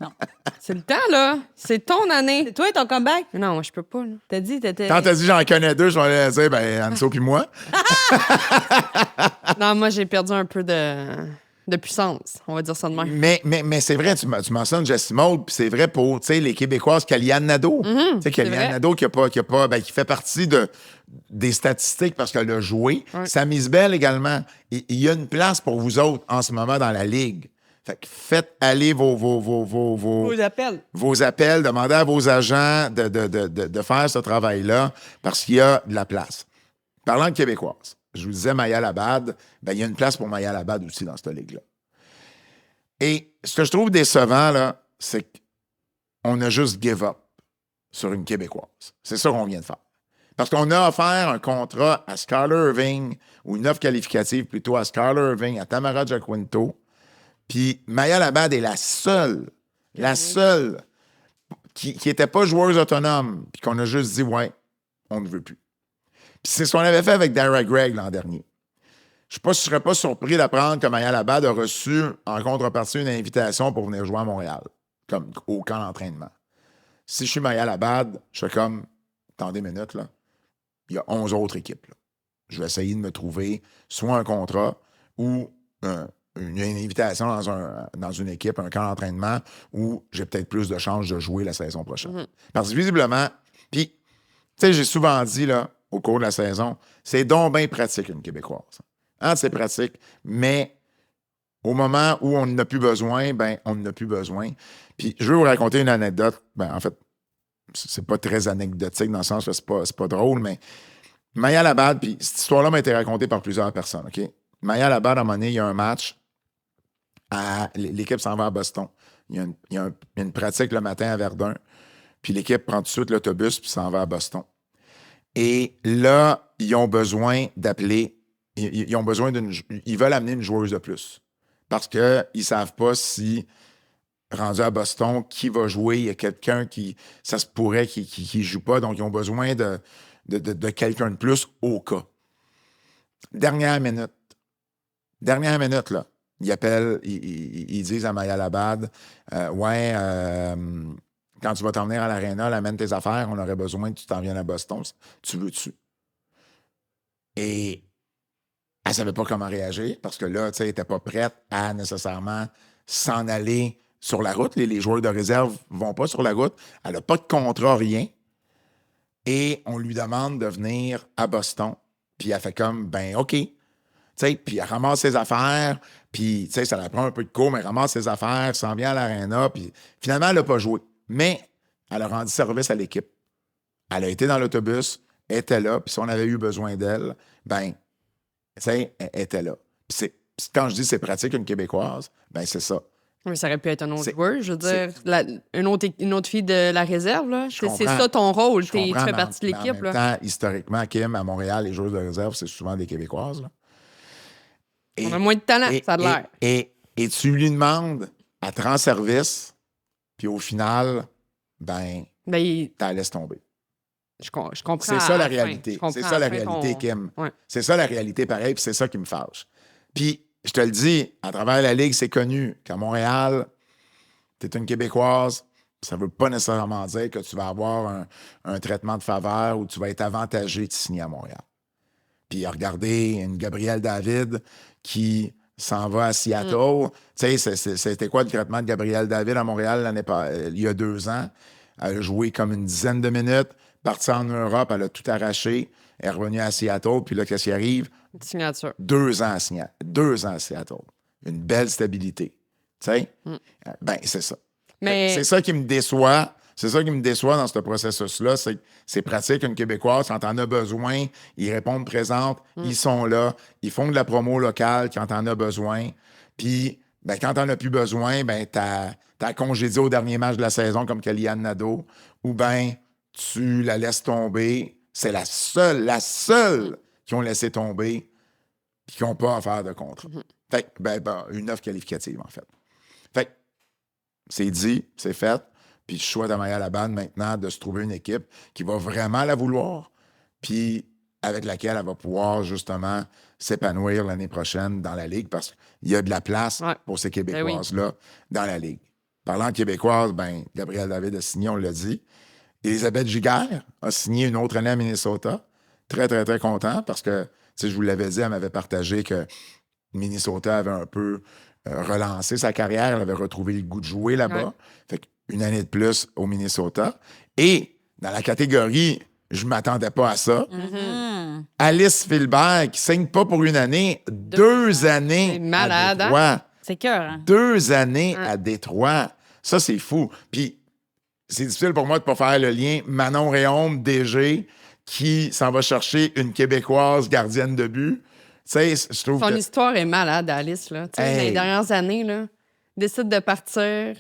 [SPEAKER 3] Non.
[SPEAKER 4] C'est le temps, là. C'est ton année.
[SPEAKER 3] Toi, ton comeback?
[SPEAKER 4] Non, je peux pas. Là.
[SPEAKER 3] T'as dit, t'étais...
[SPEAKER 2] Quand t'as dit j'en connais 2, je vais aller dire, ben, Anso puis moi.
[SPEAKER 4] Non, moi, j'ai perdu un peu de puissance. On va dire ça de même.
[SPEAKER 2] Mais c'est vrai, tu mentionnes Jessie Maud, puis c'est vrai pour les Québécoises, Kaliane Nadeau. Tu sais, Kaliane Nadeau qui fait partie des statistiques parce qu'elle a joué.
[SPEAKER 4] Ouais.
[SPEAKER 2] Sam Isbell également. Il y a une place pour vous autres en ce moment dans la Ligue. Fait que faites aller vos
[SPEAKER 4] appels.
[SPEAKER 2] Vos appels, demandez à vos agents de faire ce travail-là parce qu'il y a de la place. Parlant de Québécoises, je vous disais Maya Labad, ben, il y a une place pour Maya Labad aussi dans cette ligue-là. Et ce que je trouve décevant, là, c'est qu'on a juste give up sur une Québécoise. C'est ça qu'on vient de faire. Parce qu'on a offert un contrat à Skylar Irving, ou une offre qualificative plutôt à Skylar Irving, à Tamara Giaquinto. Puis Maya Labad est la seule qui n'était pas joueuse autonome, puis qu'on a juste dit, ouais, on ne veut plus. Puis c'est ce qu'on avait fait avec Dara Gregg l'an dernier. Je ne serais pas surpris d'apprendre que Maya Labad a reçu en contrepartie une invitation pour venir jouer à Montréal, comme au camp d'entraînement. Si je suis Maya Labad, je fais comme, attendez une minute, là, il y a 11 autres équipes. Là. Je vais essayer de me trouver soit un contrat ou une invitation dans une équipe, un camp d'entraînement où j'ai peut-être plus de chances de jouer la saison prochaine. Parce que visiblement, puis, tu sais, j'ai souvent dit, là, au cours de la saison, c'est donc bien pratique, une Québécoise. Hein, c'est pratique, mais au moment où on n'a plus besoin, ben, on n'a plus besoin. Puis, je veux vous raconter une anecdote. Ben, en fait, c'est pas très anecdotique dans le sens que c'est pas drôle, mais Maya Labad, puis cette histoire-là m'a été racontée par plusieurs personnes, OK? Maya Labad, à un moment donné, il y a un match, l'équipe s'en va à Boston. Il y a une pratique le matin à Verdun, puis l'équipe prend tout de suite l'autobus puis s'en va à Boston. Et là, ils ont besoin d'appeler, ils veulent amener une joueuse de plus parce qu'ils ne savent pas si, rendu à Boston, qui va jouer. Il y a quelqu'un ça se pourrait qui ne joue pas, donc ils ont besoin de quelqu'un de plus au cas. Dernière minute, là, ils appellent, ils disent à Maya Labad, quand tu vas t'en venir à l'aréna, amène tes affaires, on aurait besoin que tu t'en viennes à Boston. Tu veux-tu? Et elle ne savait pas comment réagir parce que là, tu sais, elle n'était pas prête à nécessairement s'en aller sur la route. Les joueurs de réserve ne vont pas sur la route. Elle n'a pas de contrat, rien. Et on lui demande de venir à Boston. Puis elle fait comme, ben OK. T'sais, puis elle ramasse ses affaires, puis ça la prend un peu de cours, mais elle ramasse ses affaires, s'en vient à l'aréna, puis finalement, elle n'a pas joué. Mais elle a rendu service à l'équipe. Elle a été dans l'autobus, elle était là, puis si on avait eu besoin d'elle, ben, elle était là. Puis quand je dis c'est pratique, une Québécoise, ben c'est ça.
[SPEAKER 4] Mais ça aurait pu être un autre joueur, je veux dire. Une autre fille de la réserve, là. C'est ça ton rôle, tu fais partie de l'équipe.
[SPEAKER 2] En même temps, historiquement, Kim, à Montréal, les joueurs de réserve, c'est souvent des Québécoises, là. Et,
[SPEAKER 4] On a moins de talent, ça a l'air.
[SPEAKER 2] Et tu lui demandes, elle te rend service, puis au final, ben t'as laisse tomber.
[SPEAKER 4] Je comprends.
[SPEAKER 2] C'est ça la réalité. C'est ça la réalité, Kim.
[SPEAKER 4] Ouais.
[SPEAKER 2] C'est ça la réalité, pareil, puis c'est ça qui me fâche. Puis, je te le dis, à travers la Ligue, c'est connu qu'à Montréal, tu es une Québécoise, ça ne veut pas nécessairement dire que tu vas avoir un traitement de faveur ou tu vas être avantagé de signer à Montréal. Puis, regardez une Gabrielle David qui s'en va à Seattle. Tu sais, c'était quoi le traitement de Gabrielle David à Montréal il y a 2 ans? Elle a joué comme une dizaine de minutes, partie en Europe, elle a tout arraché, elle est revenue à Seattle, puis là, qu'est-ce qui arrive?
[SPEAKER 4] Une signature.
[SPEAKER 2] 2 ans à Seattle. 2 ans à Seattle. Une belle stabilité. Tu sais? Ben, c'est ça.
[SPEAKER 4] Mais...
[SPEAKER 2] C'est ça qui me déçoit. C'est ça qui me déçoit dans ce processus-là. C'est pratique, une Québécoise, quand t'en as besoin, ils répondent présentes, ils sont là, ils font de la promo locale quand t'en as besoin. Puis, ben, quand t'en as plus besoin, ben, t'as congédié au dernier match de la saison comme Kellyanne Nadeau, ou ben, tu la laisses tomber. C'est la seule qui ont laissé tomber puis qui n'ont pas offert de contrat. Fait que, une offre qualificative, en fait. Fait que, c'est dit, c'est fait. Puis je souhaite à Maya Laban maintenant de se trouver une équipe qui va vraiment la vouloir, puis avec laquelle elle va pouvoir justement s'épanouir l'année prochaine dans la Ligue parce qu'il y a de la place pour ces Québécoises-là dans la Ligue. Parlant de Québécoises, Gabrielle David a signé, on l'a dit. Élisabeth Giguère a signé une autre année à Minnesota. Très, très, très content parce que, je vous l'avais dit, elle m'avait partagé que Minnesota avait un peu relancé sa carrière. Elle avait retrouvé le goût de jouer là-bas. Ouais. Fait qu'une année de plus au Minnesota. Et dans la catégorie, je ne m'attendais pas à ça. Mm-hmm. Alice Filbert, qui ne signe pas pour une année, 2 années.
[SPEAKER 4] C'est malade,
[SPEAKER 2] à Détroit.
[SPEAKER 3] Hein? C'est cœur. Hein?
[SPEAKER 2] 2 années à Détroit. Ça, c'est fou. Puis, c'est difficile pour moi de ne pas faire le lien. Manon Réaume, DG, qui s'en va chercher une Québécoise gardienne de but. Je trouve
[SPEAKER 4] Son histoire est malade, Alice. Là. Dans les dernières années, là, décide de partir,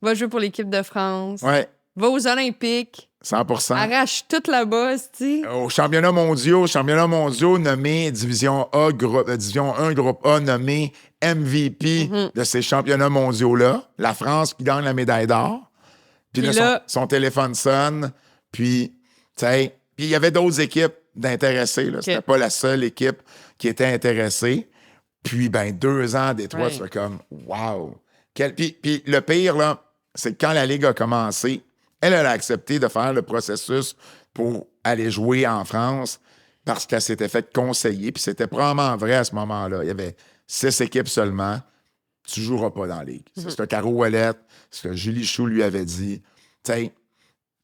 [SPEAKER 4] va jouer pour l'équipe de France, va aux Olympiques.
[SPEAKER 2] 100%.
[SPEAKER 4] Arrache tout là-bas, c'ti.
[SPEAKER 2] Aux championnats mondiaux nommé Division 1, Groupe A, nommé MVP de ces championnats mondiaux-là. La France qui gagne la médaille d'or. Puis là, son téléphone sonne. Puis, tu sais, il y avait d'autres équipes d'intéressés. Okay. C'était pas la seule équipe qui était intéressée. Puis, 2 ans à Détroit, c'est comme, wow! Puis le pire, là, c'est que quand la Ligue a commencé, elle a accepté de faire le processus pour aller jouer en France parce qu'elle s'était fait conseiller. Puis c'était probablement vrai à ce moment-là. Il y avait 6 équipes seulement. Tu ne joueras pas dans la Ligue. C'est ce que Caro Ouellet, ce que Julie Chou lui avait dit. Tu sais,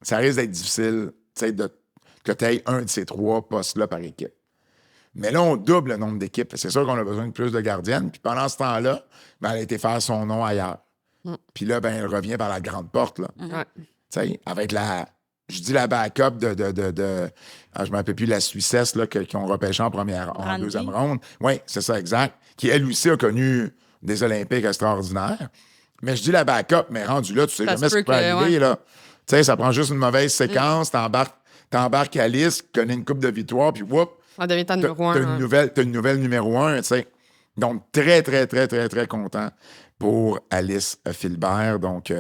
[SPEAKER 2] ça risque d'être difficile que tu aies un de ces 3 postes-là par équipe. Mais là, on double le nombre d'équipes. C'est sûr qu'on a besoin de plus de gardiennes. Puis pendant ce temps-là, elle a été faire son nom ailleurs. Puis là, elle revient par la grande porte. Là. Avec la backup de je ne me rappelle plus, la Suissesse là, qui ont repêché en deuxième ronde. Oui, c'est ça, exact. Qui, elle aussi, a connu des Olympiques extraordinaires. Mais je dis la backup, mais rendu là, tu sais jamais ce qui peut arriver. Là. Ça prend juste une mauvaise séquence, t'embarques Alice, qui connaît une coupe de victoire, puis whoop,
[SPEAKER 4] t'as
[SPEAKER 2] une nouvelle numéro 1. Donc, très, très, très, très, très content pour Alice Filbert. Donc,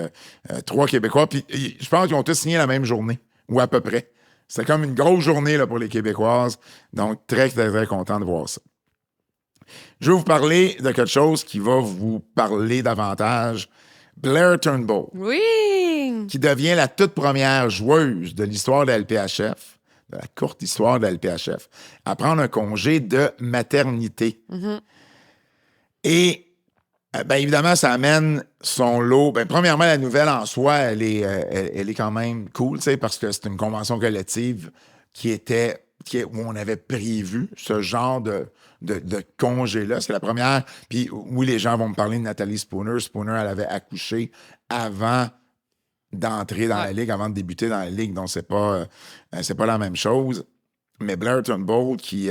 [SPEAKER 2] 3 Québécois. Puis, je pense qu'ils ont tous signé la même journée, ou à peu près. C'était comme une grosse journée là, pour les Québécoises. Donc, très, très, très content de voir ça. Je vais vous parler de quelque chose qui va vous parler davantage. Blair Turnbull.
[SPEAKER 4] Oui!
[SPEAKER 2] Qui devient la toute première joueuse de l'histoire de la LPHF, de la courte histoire de la LPHF, à prendre un congé de maternité. Mm-hmm. Et évidemment, ça amène son lot. Premièrement, la nouvelle en soi, elle est quand même cool, parce que c'est une convention collective où on avait prévu ce genre de congé-là. C'est la première. Puis oui, les gens vont me parler de Nathalie Spooner. Spooner, elle avait accouché avant d'entrer dans la Ligue, avant de débuter dans la Ligue. Donc, c'est pas la même chose. Mais Blair Turnbull qui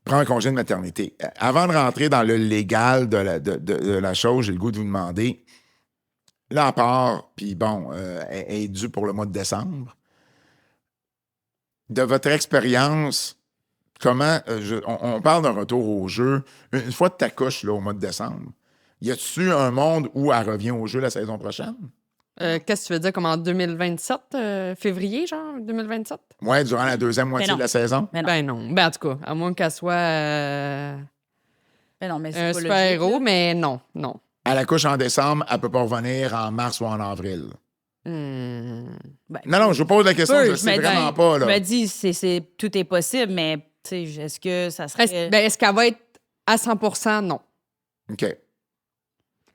[SPEAKER 2] prend un congé de maternité. Avant de rentrer dans le légal de la chose, j'ai le goût de vous demander, là, à part, puis elle est due pour le mois de décembre. De votre expérience, comment... on parle d'un retour au jeu. Une fois que tu accouches là, au mois de décembre, y a-tu un monde où elle revient au jeu la saison prochaine?
[SPEAKER 4] Qu'est-ce que tu veux dire, comme en 2027, février, genre, 2027?
[SPEAKER 2] Oui, durant la deuxième moitié de la saison?
[SPEAKER 3] Mais non.
[SPEAKER 4] Ben non. Ben en tout cas, à moins qu'elle soit
[SPEAKER 3] Mais non, mais c'est
[SPEAKER 4] un
[SPEAKER 3] pas
[SPEAKER 4] super-héros,
[SPEAKER 3] logique, là.
[SPEAKER 4] mais non, non.
[SPEAKER 2] Elle accouche en décembre, elle peut pas revenir en mars ou en avril.
[SPEAKER 4] Hmm.
[SPEAKER 3] Ben,
[SPEAKER 2] Non, je vous pose la question, je
[SPEAKER 3] me
[SPEAKER 2] sais
[SPEAKER 3] dis-
[SPEAKER 2] vraiment pas.
[SPEAKER 3] Je
[SPEAKER 2] Là.
[SPEAKER 3] me dis, tout est possible, mais tu sais, est-ce que ça serait...
[SPEAKER 4] Est-ce qu'elle va être à 100 non.
[SPEAKER 2] OK.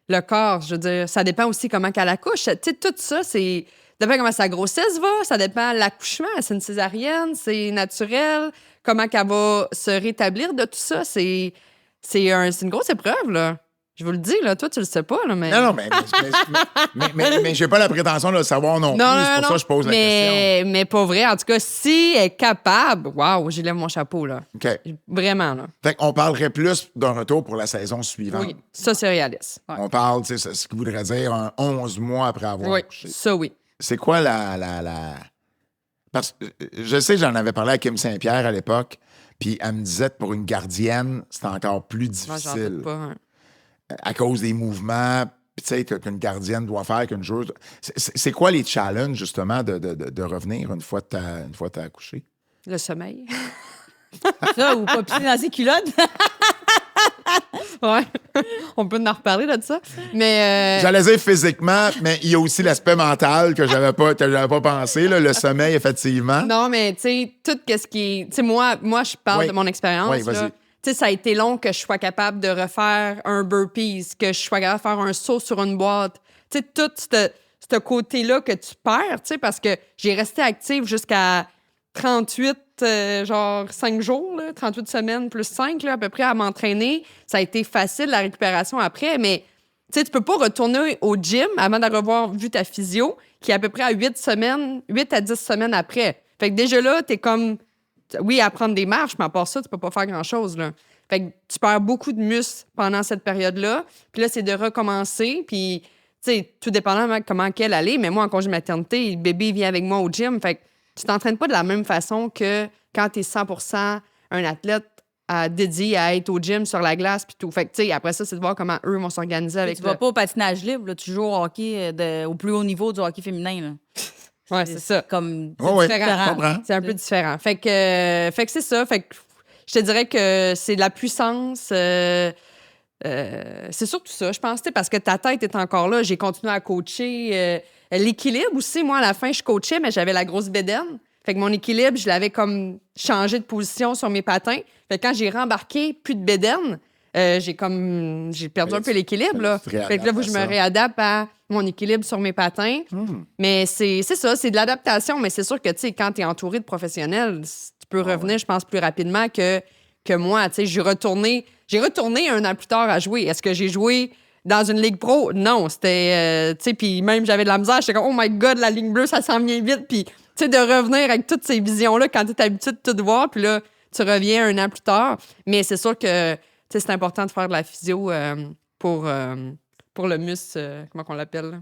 [SPEAKER 4] Le corps, je veux dire, ça dépend aussi comment qu'elle accouche. Tu sais, tout ça, c'est... Ça dépend comment sa grossesse va, ça dépend de l'accouchement. C'est une césarienne, c'est naturel. Comment qu'elle va se rétablir de tout ça, c'est une grosse épreuve, là. Je vous le dis, là. Toi, tu le sais pas, là, mais...
[SPEAKER 2] Non, mais j'ai pas la prétention de le savoir non plus. C'est pour ça que je pose la question.
[SPEAKER 4] Mais pas vrai. En tout cas, si elle est capable, waouh, j'élève mon chapeau, là.
[SPEAKER 2] OK.
[SPEAKER 4] Vraiment, là.
[SPEAKER 2] Fait qu'on parlerait plus d'un retour pour la saison suivante.
[SPEAKER 4] Oui, ça, c'est réaliste.
[SPEAKER 2] On parle, tu sais, ce qui voudrait dire un 11 mois après avoir
[SPEAKER 4] Oui,
[SPEAKER 2] accouché.
[SPEAKER 4] ça, oui.
[SPEAKER 2] C'est quoi la... Parce que je sais, j'en avais parlé à Kim Saint-Pierre à l'époque, puis elle me disait que pour une gardienne, c'était encore plus
[SPEAKER 4] Moi, j'en
[SPEAKER 2] difficile.
[SPEAKER 4] doute pas. Hein.
[SPEAKER 2] À cause des mouvements, puis tu sais, qu'une gardienne doit faire, qu'une joueuse... C'est quoi les challenges, justement, de revenir une fois que t'as accouché?
[SPEAKER 4] Le sommeil.
[SPEAKER 3] Ça, ou pas pisser dans ses culottes.
[SPEAKER 4] Ouais. On peut en reparler là, de ça. Mais.
[SPEAKER 2] J'allais dire physiquement, mais il y a aussi l'aspect mental que j'avais pas pensé, là, le sommeil, effectivement.
[SPEAKER 4] Non, mais tu sais, tout ce qui est. Tu sais, moi, je parle
[SPEAKER 2] Oui.
[SPEAKER 4] de mon expérience.
[SPEAKER 2] Oui, vas-y.
[SPEAKER 4] Là. Tu sais, ça a été long que je sois capable de refaire un burpees, que je sois capable de faire un saut sur une boîte. Tu sais, tout ce côté-là que tu perds, tu sais, parce que j'ai resté active jusqu'à 38, genre 5 jours, là, 38 semaines plus 5, là, à peu près, à m'entraîner. Ça a été facile, la récupération après, mais tu sais, tu peux pas retourner au gym avant d'avoir vu ta physio, qui est à peu près à 8 à 10 semaines après. Fait que déjà là, t'es comme... Oui, à prendre des marches, mais à part ça, tu peux pas faire grand-chose, là. Fait que tu perds beaucoup de muscles pendant cette période-là. Puis là, c'est de recommencer. Puis, tu sais, tout dépendamment de comment qu'elle allait. Mais moi, en congé maternité, le bébé vient avec moi au gym. Fait que tu t'entraînes pas de la même façon que quand tu es 100% un athlète dédié à être au gym sur la glace puis tout. Fait que, tu sais, après ça, c'est de voir comment eux vont s'organiser avec
[SPEAKER 3] Tu vas pas au patinage libre, là, tu joues au hockey au plus haut niveau du hockey féminin. Là.
[SPEAKER 4] Ouais, c'est ça.
[SPEAKER 3] Comme
[SPEAKER 2] Oui,
[SPEAKER 3] différent.
[SPEAKER 2] je comprends.
[SPEAKER 4] C'est un peu différent. Fait que c'est ça. Fait que je te dirais que c'est de la puissance. C'est surtout ça, je pense, parce que ta tête est encore là. J'ai continué à coacher. L'équilibre aussi, moi, à la fin, je coachais, mais j'avais la grosse bédaine. Fait que mon équilibre, je l'avais comme changé de position sur mes patins. Fait que quand j'ai rembarqué, plus de bédaine, j'ai perdu un peu l'équilibre. Là. Fait que là, je me réadapte à mon équilibre sur mes patins. Mais c'est ça, c'est de l'adaptation. Mais c'est sûr que, tu sais, quand tu es entouré de professionnels, tu peux revenir, je pense, plus rapidement que moi. Tu sais, j'ai retourné 1 an plus tard à jouer. Est-ce que j'ai joué dans une ligue pro? Non, c'était... tu sais, puis même, j'avais de la misère. J'étais comme, oh my God, la ligne bleue, ça s'en vient vite. Puis, tu sais, de revenir avec toutes ces visions-là quand tu es habitué de tout voir. Puis là, tu reviens 1 an plus tard. Mais c'est sûr que, tu sais, c'est important de faire de la physio pour le muscle, comment qu'on l'appelle?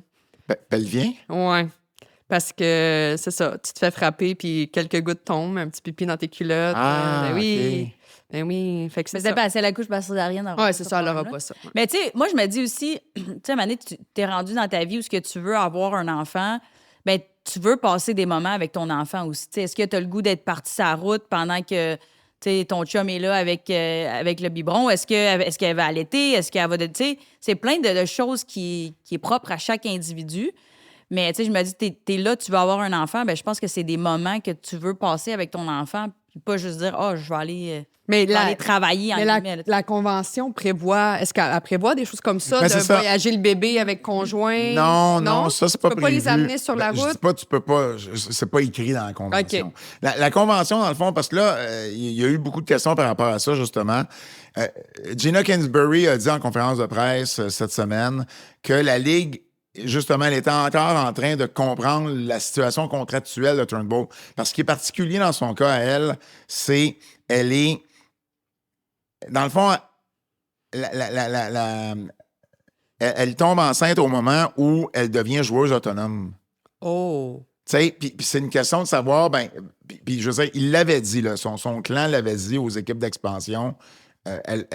[SPEAKER 2] Pelvien?
[SPEAKER 4] Ouais. Parce que c'est ça, tu te fais frapper, puis quelques gouttes tombent, un petit pipi dans tes culottes.
[SPEAKER 2] Ah,
[SPEAKER 4] ben oui.
[SPEAKER 2] OK.
[SPEAKER 4] Ben oui. Fait que c'est
[SPEAKER 3] Mais
[SPEAKER 4] ça.
[SPEAKER 3] c'est pas, c'est la couche césarienne.
[SPEAKER 4] Ouais, c'est ça, elle n'aura pas ça.
[SPEAKER 3] Mais tu sais, moi, je me dis aussi, tu sais, à un moment donné, tu t'es rendu dans ta vie où ce que tu veux avoir un enfant, ben tu veux passer des moments avec ton enfant aussi. Tu sais, est-ce que tu as le goût d'être parti sur la route pendant que ton chum est là avec le biberon? Est-ce qu'elle va allaiter? Est-ce qu'elle va... Tu sais, c'est plein de choses qui est propre à chaque individu. Mais tu sais, je me dis, t'es là, tu veux avoir un enfant, ben je pense que c'est des moments que tu veux passer avec ton enfant, puis pas juste dire, je vais aller... aller travailler en guillemets.
[SPEAKER 4] La convention prévoit... Est-ce qu'elle prévoit des choses comme ça,
[SPEAKER 2] Ben,
[SPEAKER 4] de voyager le bébé avec conjoint?
[SPEAKER 2] Non, ça, c'est pas prévu.
[SPEAKER 4] Tu peux pas les amener sur la route?
[SPEAKER 2] Je dis pas, tu peux pas. C'est pas écrit dans la convention.
[SPEAKER 4] OK.
[SPEAKER 2] La convention, dans le fond, parce que là, il y a eu beaucoup de questions par rapport à ça, justement. Gina Kingsbury a dit en conférence de presse cette semaine que la Ligue, justement, elle était encore en train de comprendre la situation contractuelle de Turnbull. Parce ce qui est particulier dans son cas à elle, c'est elle est... Dans le fond, elle tombe enceinte au moment où elle devient joueuse autonome.
[SPEAKER 4] Oh!
[SPEAKER 2] sais, puis c'est une question de savoir, puis je veux dire, il l'avait dit, là, son clan l'avait dit aux équipes d'expansion. Elle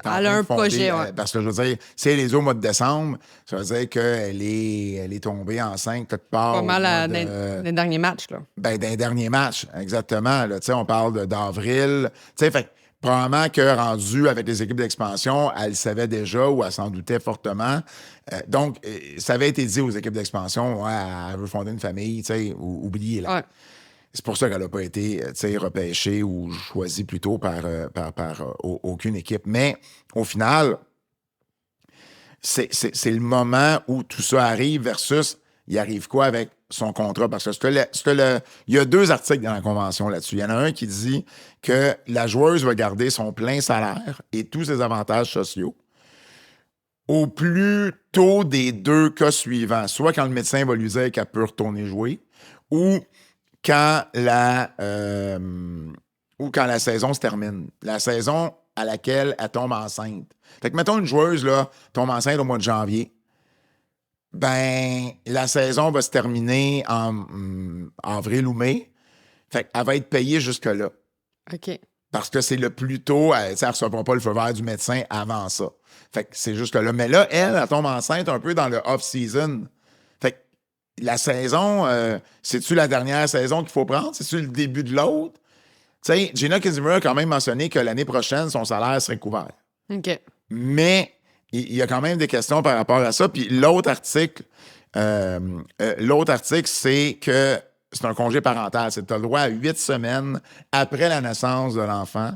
[SPEAKER 4] a un projet, ouais.
[SPEAKER 2] Parce que je veux dire, si elle est au mois de décembre, ça veut dire qu'elle est tombée enceinte quelque part.
[SPEAKER 4] Pas mal dans les derniers matchs, là.
[SPEAKER 2] Dans les derniers matchs, exactement. Là, on parle d'avril. Fait probablement que rendu avec les équipes d'expansion, elle savait déjà ou elle s'en doutait fortement. Donc, ça avait été dit aux équipes d'expansion, ouais, elle veut fonder une famille, oubliez-la. Ouais. C'est pour ça qu'elle n'a pas été repêchée ou choisie plutôt par aucune équipe. Mais au final, c'est le moment où tout ça arrive versus il arrive quoi avec son contrat? Parce que il y a 2 articles dans la convention là-dessus. Il y en a un qui dit que la joueuse va garder son plein salaire et tous ses avantages sociaux au plus tôt des 2 cas suivants. Soit quand le médecin va lui dire qu'elle peut retourner jouer ou quand la saison se termine. La saison à laquelle elle tombe enceinte. Fait que, mettons, une joueuse là, tombe enceinte au mois de janvier. La saison va se terminer en avril ou mai. Fait qu'elle va être payée jusque-là.
[SPEAKER 4] OK.
[SPEAKER 2] Parce que c'est le plus tôt, elle ne recevra pas le feu vert du médecin avant ça. Fait que c'est jusque-là. Mais là, elle tombe enceinte un peu dans le off-season. Fait que la saison, c'est-tu la dernière saison qu'il faut prendre? C'est-tu le début de l'autre? Tu sais, Gina Kizimura a quand même mentionné que l'année prochaine, son salaire serait couvert.
[SPEAKER 4] OK.
[SPEAKER 2] Mais il y a quand même des questions par rapport à ça. Puis l'autre article, c'est que c'est un congé parental. C'est que tu as le droit à 8 semaines après la naissance de l'enfant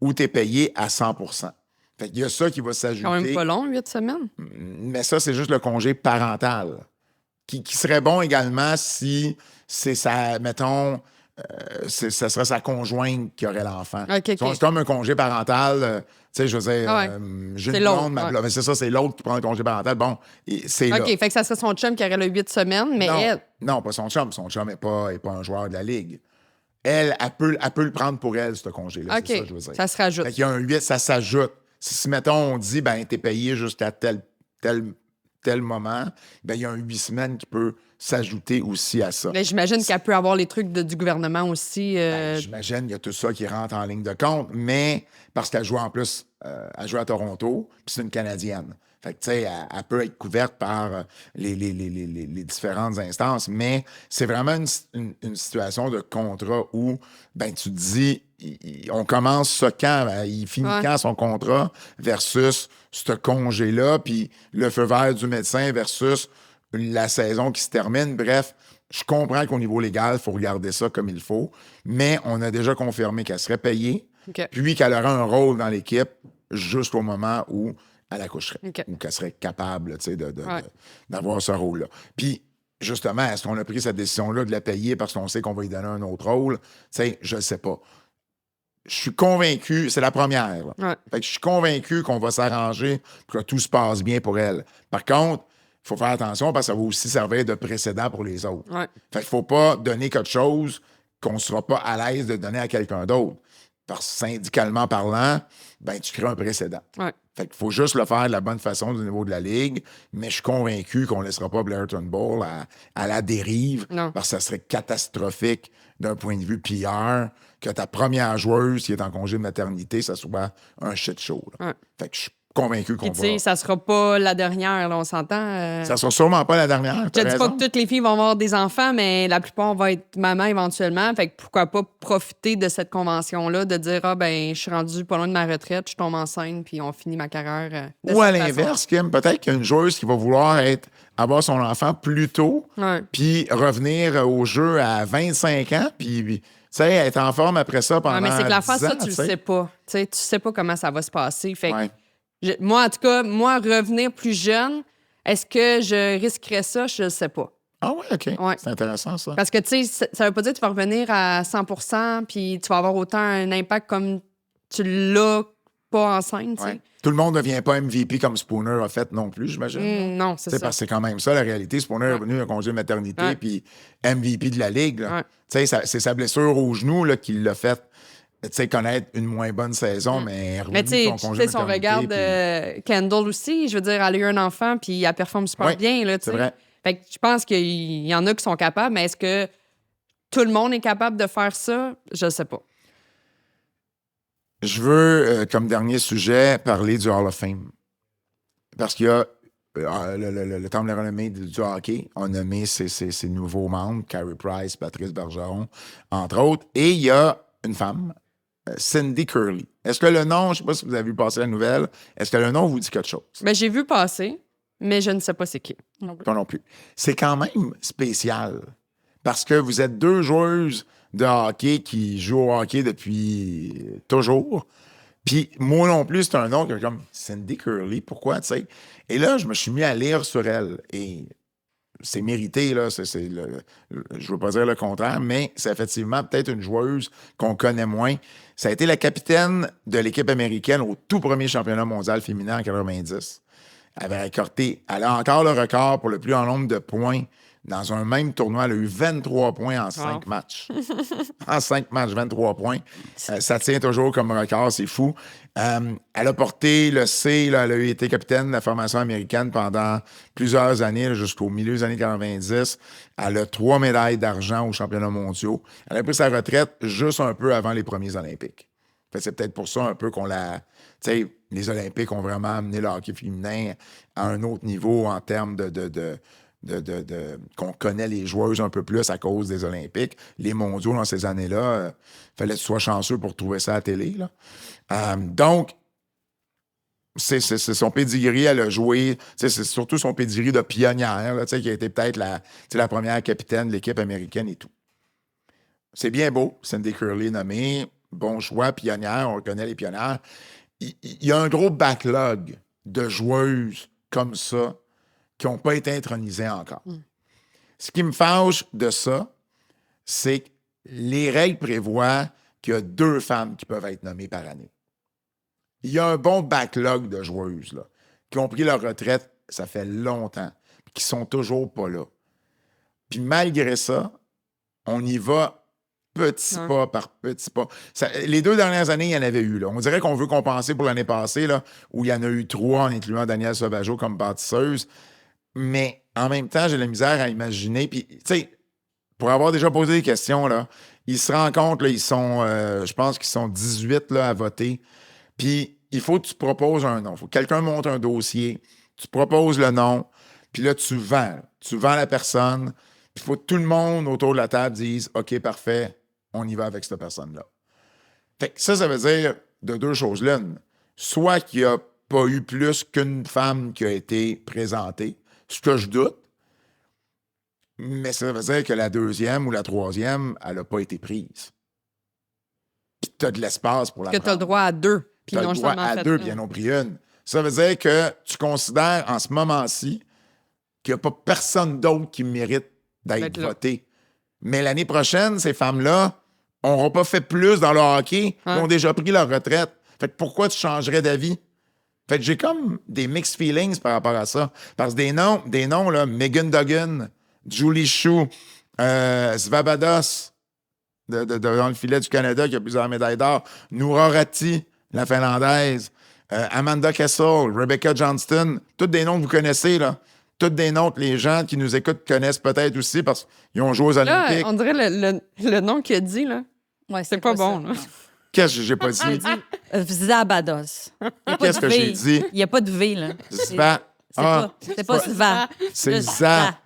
[SPEAKER 2] où tu es payé à 100%. Fait qu'il y a ça qui va s'ajouter.
[SPEAKER 4] Quand même pas long, 8 semaines.
[SPEAKER 2] Mais ça, c'est juste le congé parental. Qui serait bon également si c'est ça, mettons, ça serait sa conjointe qui aurait l'enfant.
[SPEAKER 4] Okay.
[SPEAKER 2] C'est comme un congé parental. Tu sais, je veux dire, j'ai une blonde, mais c'est ça, c'est l'autre qui prend le congé parental. Bon, c'est là.
[SPEAKER 4] OK, fait que ça serait son chum qui aurait le 8 semaines, mais elle...
[SPEAKER 2] Non, pas son chum. Son chum n'est pas un joueur de la Ligue. Elle peut le prendre pour elle, ce congé-là.
[SPEAKER 4] OK,
[SPEAKER 2] c'est ça, je veux dire.
[SPEAKER 4] Ça se rajoute.
[SPEAKER 2] Fait qu'il y a un 8, ça s'ajoute. Si, mettons, on dit, t'es payé jusqu'à tel moment, il y a un 8 semaines qui peut s'ajouter aussi à ça.
[SPEAKER 4] Mais j'imagine qu'elle peut avoir les trucs du gouvernement aussi.
[SPEAKER 2] J'imagine qu'il y a tout ça qui rentre en ligne de compte, mais parce qu'elle joue en plus, elle joue à Toronto, puis c'est une Canadienne. Fait que, tu sais, elle peut être couverte par les différentes instances, mais c'est vraiment une situation de contrat où, tu te dis, on commence ça quand? Il finit quand son contrat versus ce congé-là, puis le feu vert du médecin versus la saison qui se termine. Bref, je comprends qu'au niveau légal, il faut regarder ça comme il faut, mais on a déjà confirmé qu'elle serait payée, puis qu'elle aurait un rôle dans l'équipe jusqu'au moment où elle accoucherait, ou qu'elle serait capable d'avoir ce rôle-là. Puis, justement, est-ce qu'on a pris cette décision-là de la payer parce qu'on sait qu'on va lui donner un autre rôle? Je ne sais pas. Je suis convaincu, c'est la première. Fait que je suis convaincu qu'on va s'arranger pour que tout se passe bien pour elle. Par contre, il faut faire attention parce que ça va aussi servir de précédent pour les autres. Fait qu'il ne faut pas donner quelque chose qu'on ne sera pas à l'aise de donner à quelqu'un d'autre. Parce que syndicalement parlant, tu crées un précédent. Fait qu'il faut juste le faire de la bonne façon du niveau de la Ligue, mais je suis convaincu qu'on ne laissera pas Blair Turnbull à la dérive, parce que ça serait catastrophique d'un point de vue PR que ta première joueuse qui est en congé de maternité, ça soit un shit show. Fait que je suis convaincu qu'on va...
[SPEAKER 4] ça sera pas la dernière, là, on s'entend.
[SPEAKER 2] Ça sera sûrement pas la dernière.
[SPEAKER 4] Je dis pas que toutes les filles vont avoir des enfants, mais la plupart vont être maman éventuellement. Fait que pourquoi pas profiter de cette convention-là, de dire je suis rendue pas loin de ma retraite, je tombe enceinte, puis on finit ma carrière.
[SPEAKER 2] Ou à l'inverse, Kim, peut-être qu'il y a une joueuse qui va vouloir avoir son enfant plus tôt, puis revenir au jeu à 25 ans, puis être en forme après ça pendant 10 ans. Mais c'est que la face, ça,
[SPEAKER 4] tu le sais pas. Tu sais pas comment ça va se passer. Fait moi, en tout cas, revenir plus jeune, est-ce que je risquerais ça? Je ne sais pas.
[SPEAKER 2] Ah oui, OK. C'est intéressant, ça.
[SPEAKER 4] Parce que, tu sais, ça veut pas dire que tu vas revenir à 100% puis tu vas avoir autant un impact comme tu l'as pas enceinte, tu sais.
[SPEAKER 2] Tout le monde ne devient pas MVP comme Spooner a fait non plus, j'imagine.
[SPEAKER 4] Non, c'est ça.
[SPEAKER 2] Parce que c'est quand même ça, la réalité. Spooner est revenu à congé de maternité puis MVP de la Ligue. Tu sais, c'est sa blessure au genou là, qui l'a fait connaître une moins bonne saison, mais
[SPEAKER 4] tu sais, si on regarde Kendall aussi, je veux dire, elle a eu un enfant, puis elle performe super bien. Là,
[SPEAKER 2] c'est vrai.
[SPEAKER 4] Fait que je pense qu'il y en a qui sont capables, mais est-ce que tout le monde est capable de faire ça? Je sais pas.
[SPEAKER 2] Je veux, comme dernier sujet, parler du Hall of Fame. Parce qu'il y a le Temple de renommée du hockey a nommé ses nouveaux membres, Carey Price, Patrice Bergeron, entre autres. Et il y a une femme, Cindy Curley. Est-ce que le nom, je ne sais pas si vous avez vu passer la nouvelle, est-ce que le nom vous dit quelque chose?
[SPEAKER 4] Ben, j'ai vu passer, mais je ne sais pas c'est qui.
[SPEAKER 2] Pas non plus. C'est quand même spécial. Parce que vous êtes deux joueuses de hockey qui jouent au hockey depuis toujours. Puis moi non plus, c'est un nom que comme Cindy Curley, pourquoi, tu sais? Et là, je me suis mis à lire sur elle. Et c'est mérité, là. Je veux pas dire le contraire, mais c'est effectivement peut-être une joueuse qu'on connaît moins. Ça a été la capitaine de l'équipe américaine au tout premier championnat mondial féminin en 90. Elle a encore le record pour le plus grand nombre de points dans un même tournoi. Elle a eu 23 points en 5 matchs. En 5 matchs, 23 points. Ça tient toujours comme record, c'est fou. Elle a porté le C, là, elle a été capitaine de la formation américaine pendant plusieurs années, là, jusqu'au milieu des années 90. Elle a 3 médailles d'argent aux championnats mondiaux. Elle a pris sa retraite juste un peu avant les premiers Olympiques. Fait que c'est peut-être pour ça un peu qu'on l'a... Tu sais, les Olympiques ont vraiment amené le hockey féminin à un autre niveau en termes qu'on connaît les joueuses un peu plus à cause des Olympiques. Les mondiaux dans ces années-là, fallait que tu sois chanceux pour trouver ça à la télé. Là. Donc, c'est son pedigree, elle a joué. C'est surtout son pedigree de pionnière, là, qui a été peut-être la première capitaine de l'équipe américaine et tout. C'est bien beau, Cindy Curley nommée. Bon choix, pionnière, on reconnaît les pionnières. Il y a un gros backlog de joueuses comme ça qui n'ont pas été intronisées encore. Ce qui me fâche de ça, c'est que les règles prévoient qu'il y a 2 femmes qui peuvent être nommées par année. Il y a un bon backlog de joueuses là, qui ont pris leur retraite, ça fait longtemps, puis qui sont toujours pas là. Puis malgré ça, on y va petit pas par petit pas. Les 2 dernières années, il y en avait eu. Là. On dirait qu'on veut compenser pour l'année passée, là, où il y en a eu 3 en incluant Danielle Sauvageau comme bâtisseuse. Mais en même temps, j'ai la misère à imaginer. Puis, tu sais, pour avoir déjà posé des questions, là, ils se rendent compte, là, ils sont, je pense qu'ils sont 18 là, à voter. Puis, il faut que tu proposes un nom. Il faut que quelqu'un monte un dossier, tu proposes le nom, puis là, tu vends. Tu vends la personne. Puis, il faut que tout le monde autour de la table dise « OK, parfait, on y va avec cette personne-là. » Fait que ça veut dire de 2 choses l'une. Soit qu'il n'y a pas eu plus qu'une femme qui a été présentée, ce que je doute, mais ça veut dire que la 2e ou la 3e, elle n'a pas été prise. Puis tu as de l'espace pour la prendre.
[SPEAKER 4] Que tu as le droit à 2.
[SPEAKER 2] Tu as le droit à 2, puis ils en ont pris une. Ça veut dire que tu considères en ce moment-ci qu'il n'y a pas personne d'autre qui mérite d'être voté. Mais l'année prochaine, ces femmes-là n'auront pas fait plus dans le hockey. Ils ont déjà pris leur retraite. Fait que pourquoi tu changerais d'avis? Fait que j'ai comme des mixed feelings par rapport à ça. Parce que des noms là, Megan Duggan, Julie Chou, Svabados, dans le filet du Canada, qui a plusieurs médailles d'or, Noura Ratti, la Finlandaise, Amanda Kessel, Rebecca Johnston, tous des noms que vous connaissez, là. Tous des noms que les gens qui nous écoutent connaissent peut-être aussi parce qu'ils ont joué aux Olympiques.
[SPEAKER 4] Là, on dirait le nom qu'il a dit, là.
[SPEAKER 3] Ouais,
[SPEAKER 4] c'est pas bon, là.
[SPEAKER 2] Qu'est-ce que j'ai pas dit?
[SPEAKER 3] Zabados.
[SPEAKER 2] Qu'est-ce que j'ai dit?
[SPEAKER 3] Il n'y a pas de V, là.
[SPEAKER 2] C'est
[SPEAKER 3] pas Sva.
[SPEAKER 2] C'est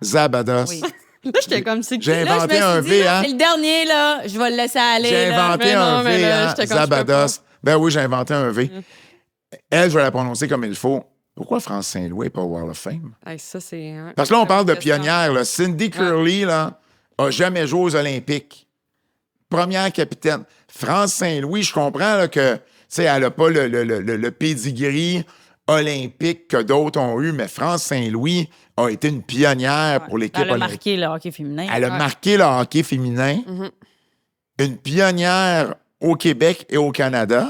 [SPEAKER 2] Zabados.
[SPEAKER 3] Oui.
[SPEAKER 4] Là, j'étais comme si...
[SPEAKER 2] J'ai inventé un V, hein?
[SPEAKER 3] C'est le dernier, là. Je vais le laisser aller.
[SPEAKER 2] J'ai inventé un V, hein? Zabados. Ben oui, j'ai inventé un V. Elle, je vais la prononcer comme il faut. Pourquoi France Saint-Louis n'est pas au Hall of Fame?
[SPEAKER 4] Hey, ça, c'est...
[SPEAKER 2] Parce que là, on parle de pionnière. Là. Cindy Curley là, a jamais joué aux Olympiques. Première capitaine. France Saint-Louis, je comprends là, que elle n'a pas le pedigree olympique que d'autres ont eu, mais France Saint-Louis a été une pionnière pour l'équipe olympique.
[SPEAKER 3] Elle a marqué le hockey féminin.
[SPEAKER 2] Elle a marqué le hockey féminin. Une pionnière au Québec et au Canada.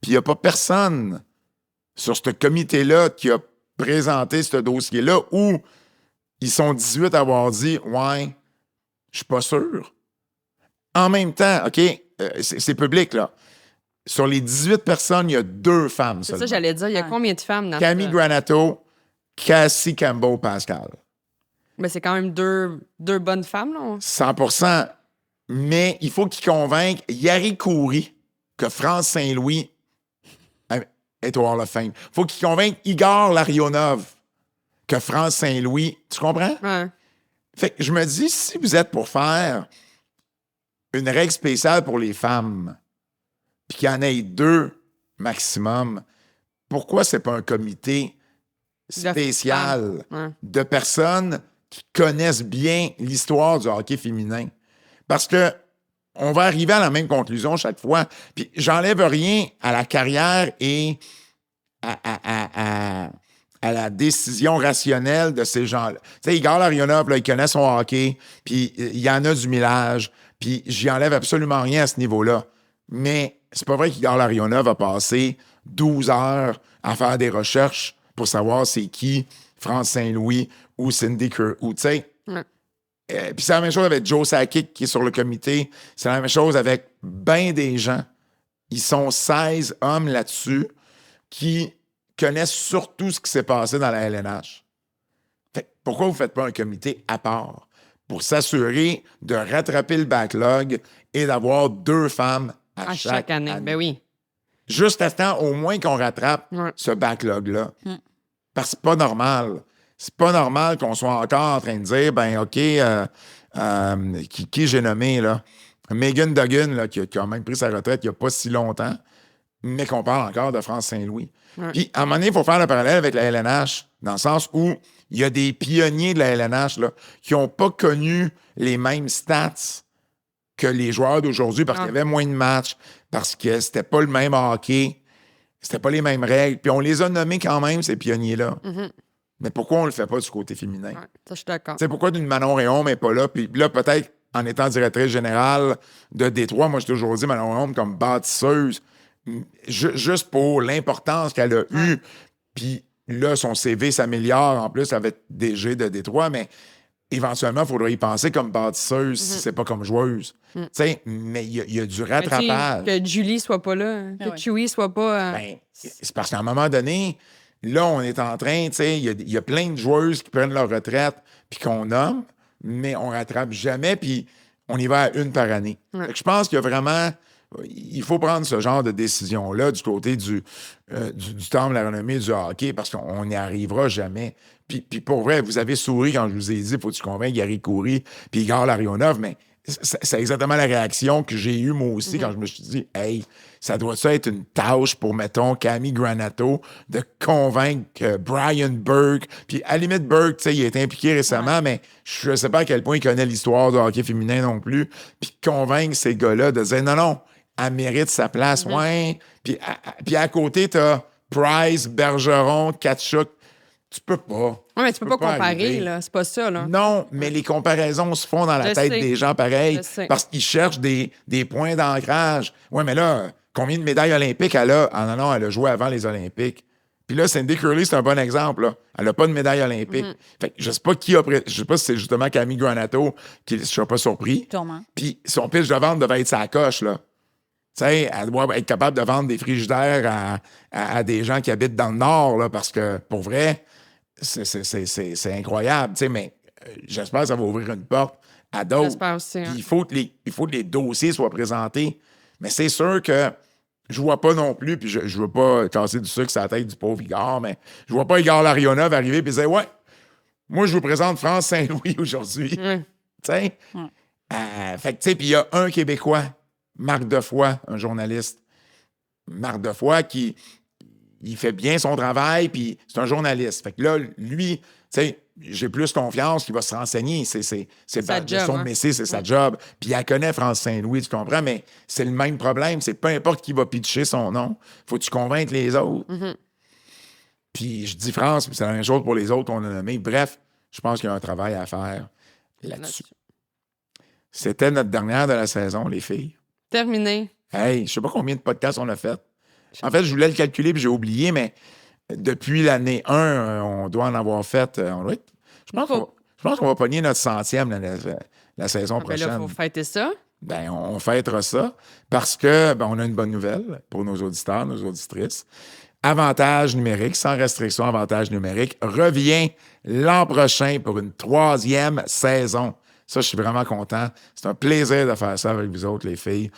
[SPEAKER 2] Puis il n'y a pas personne sur ce comité-là qui a présenté ce dossier-là où ils sont 18 à avoir dit « Ouais, je suis pas sûr. » En même temps, OK, c'est public, là. Sur les 18 personnes, il y a 2 femmes seulement.
[SPEAKER 4] C'est ça, j'allais dire. Il y a combien de femmes dans
[SPEAKER 2] Camille Granato, Cassie Campbell-Pascal.
[SPEAKER 4] Mais c'est quand même deux bonnes femmes, là.
[SPEAKER 2] 100%. Mais il faut qu'il convainque Yari Khoury que France Saint-Louis est au Hall of Fame. Il faut qu'il convainque Igor Larionov que France Saint-Louis... Tu comprends?
[SPEAKER 4] Ouais.
[SPEAKER 2] Fait que je me dis, si vous êtes pour faire une règle spéciale pour les femmes, puis qu'il y en ait 2 maximum, pourquoi c'est pas un comité spécial de personnes qui connaissent bien l'histoire du hockey féminin? Parce que on va arriver à la même conclusion chaque fois. Puis j'enlève rien à la carrière et à la décision rationnelle de ces gens-là. Tu sais, Igor Larionov, là, il connaît son hockey, puis il y en a du millage, puis j'y enlève absolument rien à ce niveau-là. Mais c'est pas vrai qu'Igor Larionov a passé 12 heures à faire des recherches pour savoir c'est qui France Saint-Louis ou Cindy Kerr, ou tu sais... Puis c'est la même chose avec Joe Sakic qui est sur le comité. C'est la même chose avec bien des gens. Ils sont 16 hommes là-dessus qui connaissent surtout ce qui s'est passé dans la LNH. Fait que pourquoi vous ne faites pas un comité à part pour s'assurer de rattraper le backlog et d'avoir 2 femmes à chaque année?
[SPEAKER 4] Ben oui.
[SPEAKER 2] Juste à ce temps, au moins qu'on rattrape ce backlog-là. Parce que c'est pas normal. C'est pas normal qu'on soit encore en train de dire, ben OK, qui j'ai nommé, là? Megan Duggan, là, qui a quand même pris sa retraite il n'y a pas si longtemps, mais qu'on parle encore de France Saint-Louis. Puis, à un moment donné, il faut faire le parallèle avec la LNH, dans le sens où il y a des pionniers de la LNH là, qui n'ont pas connu les mêmes stats que les joueurs d'aujourd'hui parce qu'il y avait moins de matchs, parce que c'était pas le même hockey, c'était pas les mêmes règles. Puis on les a nommés quand même, ces pionniers-là. Mais pourquoi on le fait pas du côté féminin?
[SPEAKER 4] Ça, je suis d'accord.
[SPEAKER 2] Tu sais, pourquoi d'une Manon Réaume n'est pas là? Puis là, peut-être, en étant directrice générale de Détroit, moi, j'ai toujours dit Manon Réaume comme bâtisseuse, juste pour l'importance qu'elle a eue. Puis là, son CV s'améliore. En plus, avec DG de Détroit, mais éventuellement, il faudrait y penser comme bâtisseuse si c'est pas comme joueuse. Tu sais, mais il y a du rattrapage.
[SPEAKER 4] Que Julie soit pas là, que Chewie soit pas...
[SPEAKER 2] Ben, c'est parce qu'à un moment donné... Là, on est en train, tu sais, il y a plein de joueuses qui prennent leur retraite puis qu'on nomme, mais on rattrape jamais, puis on y va à 1 par année. Fait que je pense qu'il y a vraiment... Il faut prendre ce genre de décision-là du côté du temple de la renommée du hockey parce qu'on n'y arrivera jamais. Puis pour vrai, vous avez souri quand je vous ai dit « Faut-tu convaincre Yari Khoury puis Igor Larionov », mais c'est exactement la réaction que j'ai eue moi aussi quand je me suis dit « Hey, ça doit être une tâche pour, mettons, Camille Granato de convaincre Brian Burke. » Puis à la limite, Burke, tu sais, il a été impliqué récemment, mais je ne sais pas à quel point il connaît l'histoire du hockey féminin non plus. Puis convaincre ces gars-là de dire « Non, elle mérite sa place, ouais. » Puis à côté, t'as Price, Bergeron, Tkachuk. Tu peux pas.
[SPEAKER 4] Oui, mais tu peux pas comparer,
[SPEAKER 2] arriver.
[SPEAKER 4] là. C'est pas ça, là.
[SPEAKER 2] Non, mais les comparaisons se font dans la tête des gens pareils parce qu'ils cherchent des points d'ancrage. Oui, mais là, combien de médailles olympiques elle a? Ah non, elle a joué avant les Olympiques. Puis là, Cindy Curley, c'est un bon exemple. Là. Elle n'a pas de médaille olympique. Fait que je sais pas je sais pas si c'est justement Camille Granato qui ne sera pas surpris.
[SPEAKER 3] Sûrement.
[SPEAKER 2] Puis son pitch de vente devait être sa coche, là. Tu sais, elle doit être capable de vendre des frigidaires à des gens qui habitent dans le Nord, là, parce que, pour vrai, c'est incroyable, tu sais, mais j'espère que ça va ouvrir une porte à d'autres.
[SPEAKER 4] J'espère aussi. Hein.
[SPEAKER 2] Il faut que les dossiers soient présentés. Mais c'est sûr que je vois pas non plus, puis je veux pas casser du sucre sur la tête du pauvre Igor, mais je vois pas Igor Larionov arriver et dire « Ouais, moi, je vous présente France Saint-Louis aujourd'hui. Tu sais? Fait que, tu sais, puis il y a un Québécois, Marc Defoy, un journaliste. Marc Defoy qui il fait bien son travail, puis c'est un journaliste. Fait que là, lui, tu sais, j'ai plus confiance qu'il va se renseigner. C'est
[SPEAKER 4] sa job,
[SPEAKER 2] son métier, c'est sa job. Puis elle connaît France Saint-Louis, tu comprends? Mais c'est le même problème. C'est peu importe qui va pitcher son nom, faut que tu convaincre les autres. Puis je dis France, puis c'est la même chose pour les autres qu'on a nommés. Bref, je pense qu'il y a un travail à faire là-dessus. C'était notre dernière de la saison, les filles.
[SPEAKER 4] Terminé.
[SPEAKER 2] Hey, je sais pas combien de podcasts on a fait. En fait, je voulais le calculer puis j'ai oublié, mais depuis l'année 1, on doit en avoir fait. Je pense qu'on va pogner notre 100e la saison prochaine.
[SPEAKER 4] Ben là, il faut fêter ça.
[SPEAKER 2] Ben, on fêtera ça parce que on a une bonne nouvelle pour nos auditeurs, nos auditrices. Avantage numérique, sans restriction, avantage numérique, revient l'an prochain pour une 3e saison. Ça, je suis vraiment content. C'est un plaisir de faire ça avec vous autres, les filles.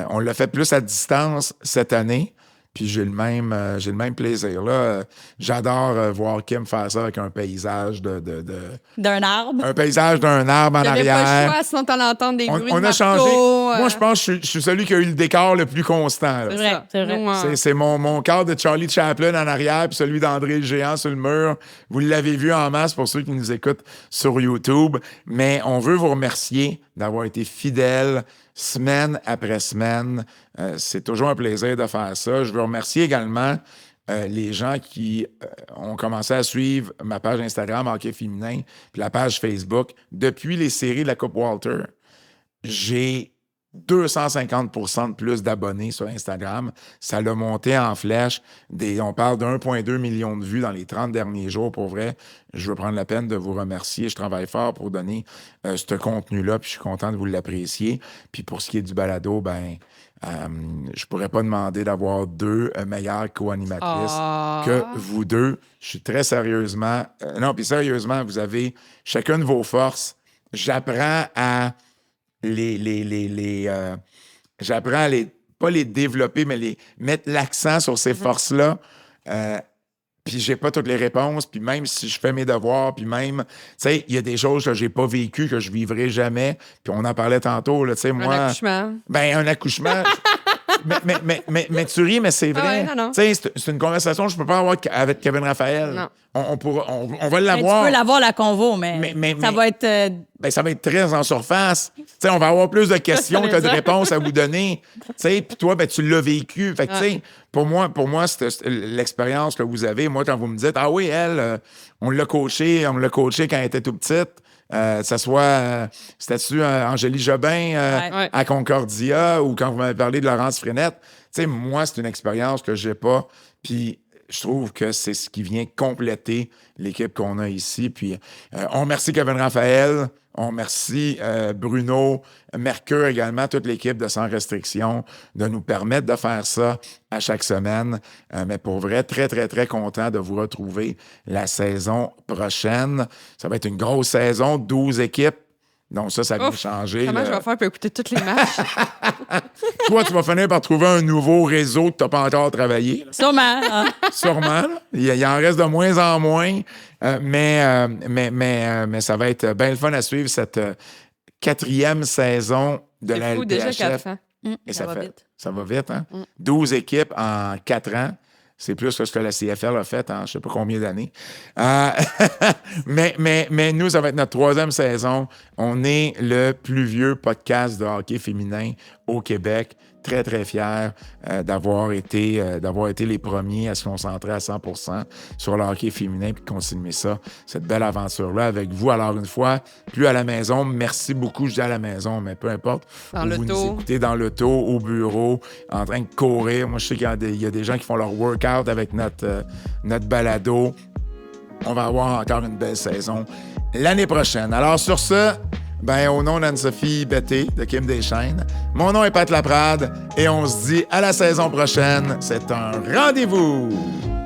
[SPEAKER 2] On l'a fait plus à distance cette année. Puis j'ai le même plaisir. Là, j'adore voir Kim faire ça avec un paysage
[SPEAKER 3] d'un arbre.
[SPEAKER 2] Un paysage d'un arbre en arrière.
[SPEAKER 4] Pas le choix, sinon t'en entends des bruits
[SPEAKER 2] on
[SPEAKER 4] de
[SPEAKER 2] a changé.
[SPEAKER 4] marteau,
[SPEAKER 2] Moi, je pense que je suis celui qui a eu le décor le plus constant. Là.
[SPEAKER 3] C'est vrai.
[SPEAKER 4] Ouais.
[SPEAKER 2] C'est mon cadre de Charlie Chaplin en arrière puis celui d'André le Géant sur le mur. Vous l'avez vu en masse pour ceux qui nous écoutent sur YouTube. Mais on veut vous remercier d'avoir été fidèles semaine après semaine. C'est toujours un plaisir de faire ça. Je veux remercier également les gens qui ont commencé à suivre ma page Instagram Hockey Féminin puis la page Facebook. Depuis les séries de la Coupe Walter, j'ai 250% de plus d'abonnés sur Instagram. Ça l'a monté en flèche. On parle d'1,2 million de vues dans les 30 derniers jours. Pour vrai, je veux prendre la peine de vous remercier. Je travaille fort pour donner ce contenu-là, puis je suis content de vous l'apprécier. Puis pour ce qui est du balado, je pourrais pas demander d'avoir 2 meilleures co-animatrices que vous deux. Je suis très sérieusement... puis sérieusement, vous avez chacune vos forces. J'apprends à j'apprends à pas les développer, mais mettre l'accent sur ces forces-là. Puis j'ai pas toutes les réponses, puis même si je fais mes devoirs, puis même, tu sais, il y a des choses que j'ai pas vécues, que je vivrai jamais, puis on en parlait tantôt, là, tu sais, moi...
[SPEAKER 4] Un accouchement.
[SPEAKER 2] Un accouchement... mais tu ris, mais c'est vrai.
[SPEAKER 4] Non.
[SPEAKER 2] Tu sais, c'est une conversation que je peux pas avoir avec Kevin Raphaël.
[SPEAKER 4] Non.
[SPEAKER 2] On va l'avoir.
[SPEAKER 3] Tu peux l'avoir, la convo, mais ça va être...
[SPEAKER 2] ça va être très en surface. Tu sais, on va avoir plus de questions que de réponses à vous donner. Tu sais, puis toi, tu l'as vécu. Fait que, tu sais, pour moi, c'est l'expérience que vous avez. Moi, quand vous me dites, ah oui, elle, on l'a coachée quand elle était tout petite. Ça soit, c'était-tu Angélie Jobin à Concordia ou quand vous m'avez parlé de Laurence Frenette. Tu sais, moi, c'est une expérience que j'ai pas. Puis je trouve que c'est ce qui vient compléter l'équipe qu'on a ici. Puis on remercie Kevin Raphaël, on remercie Bruno, Mercure également, toute l'équipe de Sans Restriction, de nous permettre de faire ça à chaque semaine. Mais pour vrai, très, très, très content de vous retrouver la saison prochaine. Ça va être une grosse saison, 12 équipes. Donc ça vient changer.
[SPEAKER 4] Comment je vais faire pour écouter toutes les matchs?
[SPEAKER 2] Toi, tu vas finir par trouver un nouveau réseau que tu n'as pas encore travaillé. Là.
[SPEAKER 3] Sûrement.
[SPEAKER 2] Sûrement. Il en reste de moins en moins. Mais ça va être bien le fun à suivre cette 4e saison de la LPHF. C'est fou, déjà 4 ans. Et ça va vite. Ça va vite, hein? 12 équipes en 4 ans. C'est plus que ce que la CFL a fait en je ne sais pas combien d'années. Mais nous, ça va être notre 3e saison. On est le plus vieux podcast de hockey féminin au Québec. Très, très fiers d'avoir été les premiers à se concentrer à 100% sur le hockey féminin puis continuer ça, cette belle aventure-là avec vous. Alors, une fois, plus à la maison, merci beaucoup, je dis à la maison, mais peu importe.
[SPEAKER 4] Dans
[SPEAKER 2] vous nous écoutez dans l'auto, au bureau, en train de courir. Moi, je sais qu'il y a des gens qui font leur workout avec notre balado. On va avoir encore une belle saison l'année prochaine. Alors, sur ce... au nom d'Anne-Sophie Betté, de Kim Deschaines, mon nom est Pat Laprade et on se dit à la saison prochaine. C'est un rendez-vous!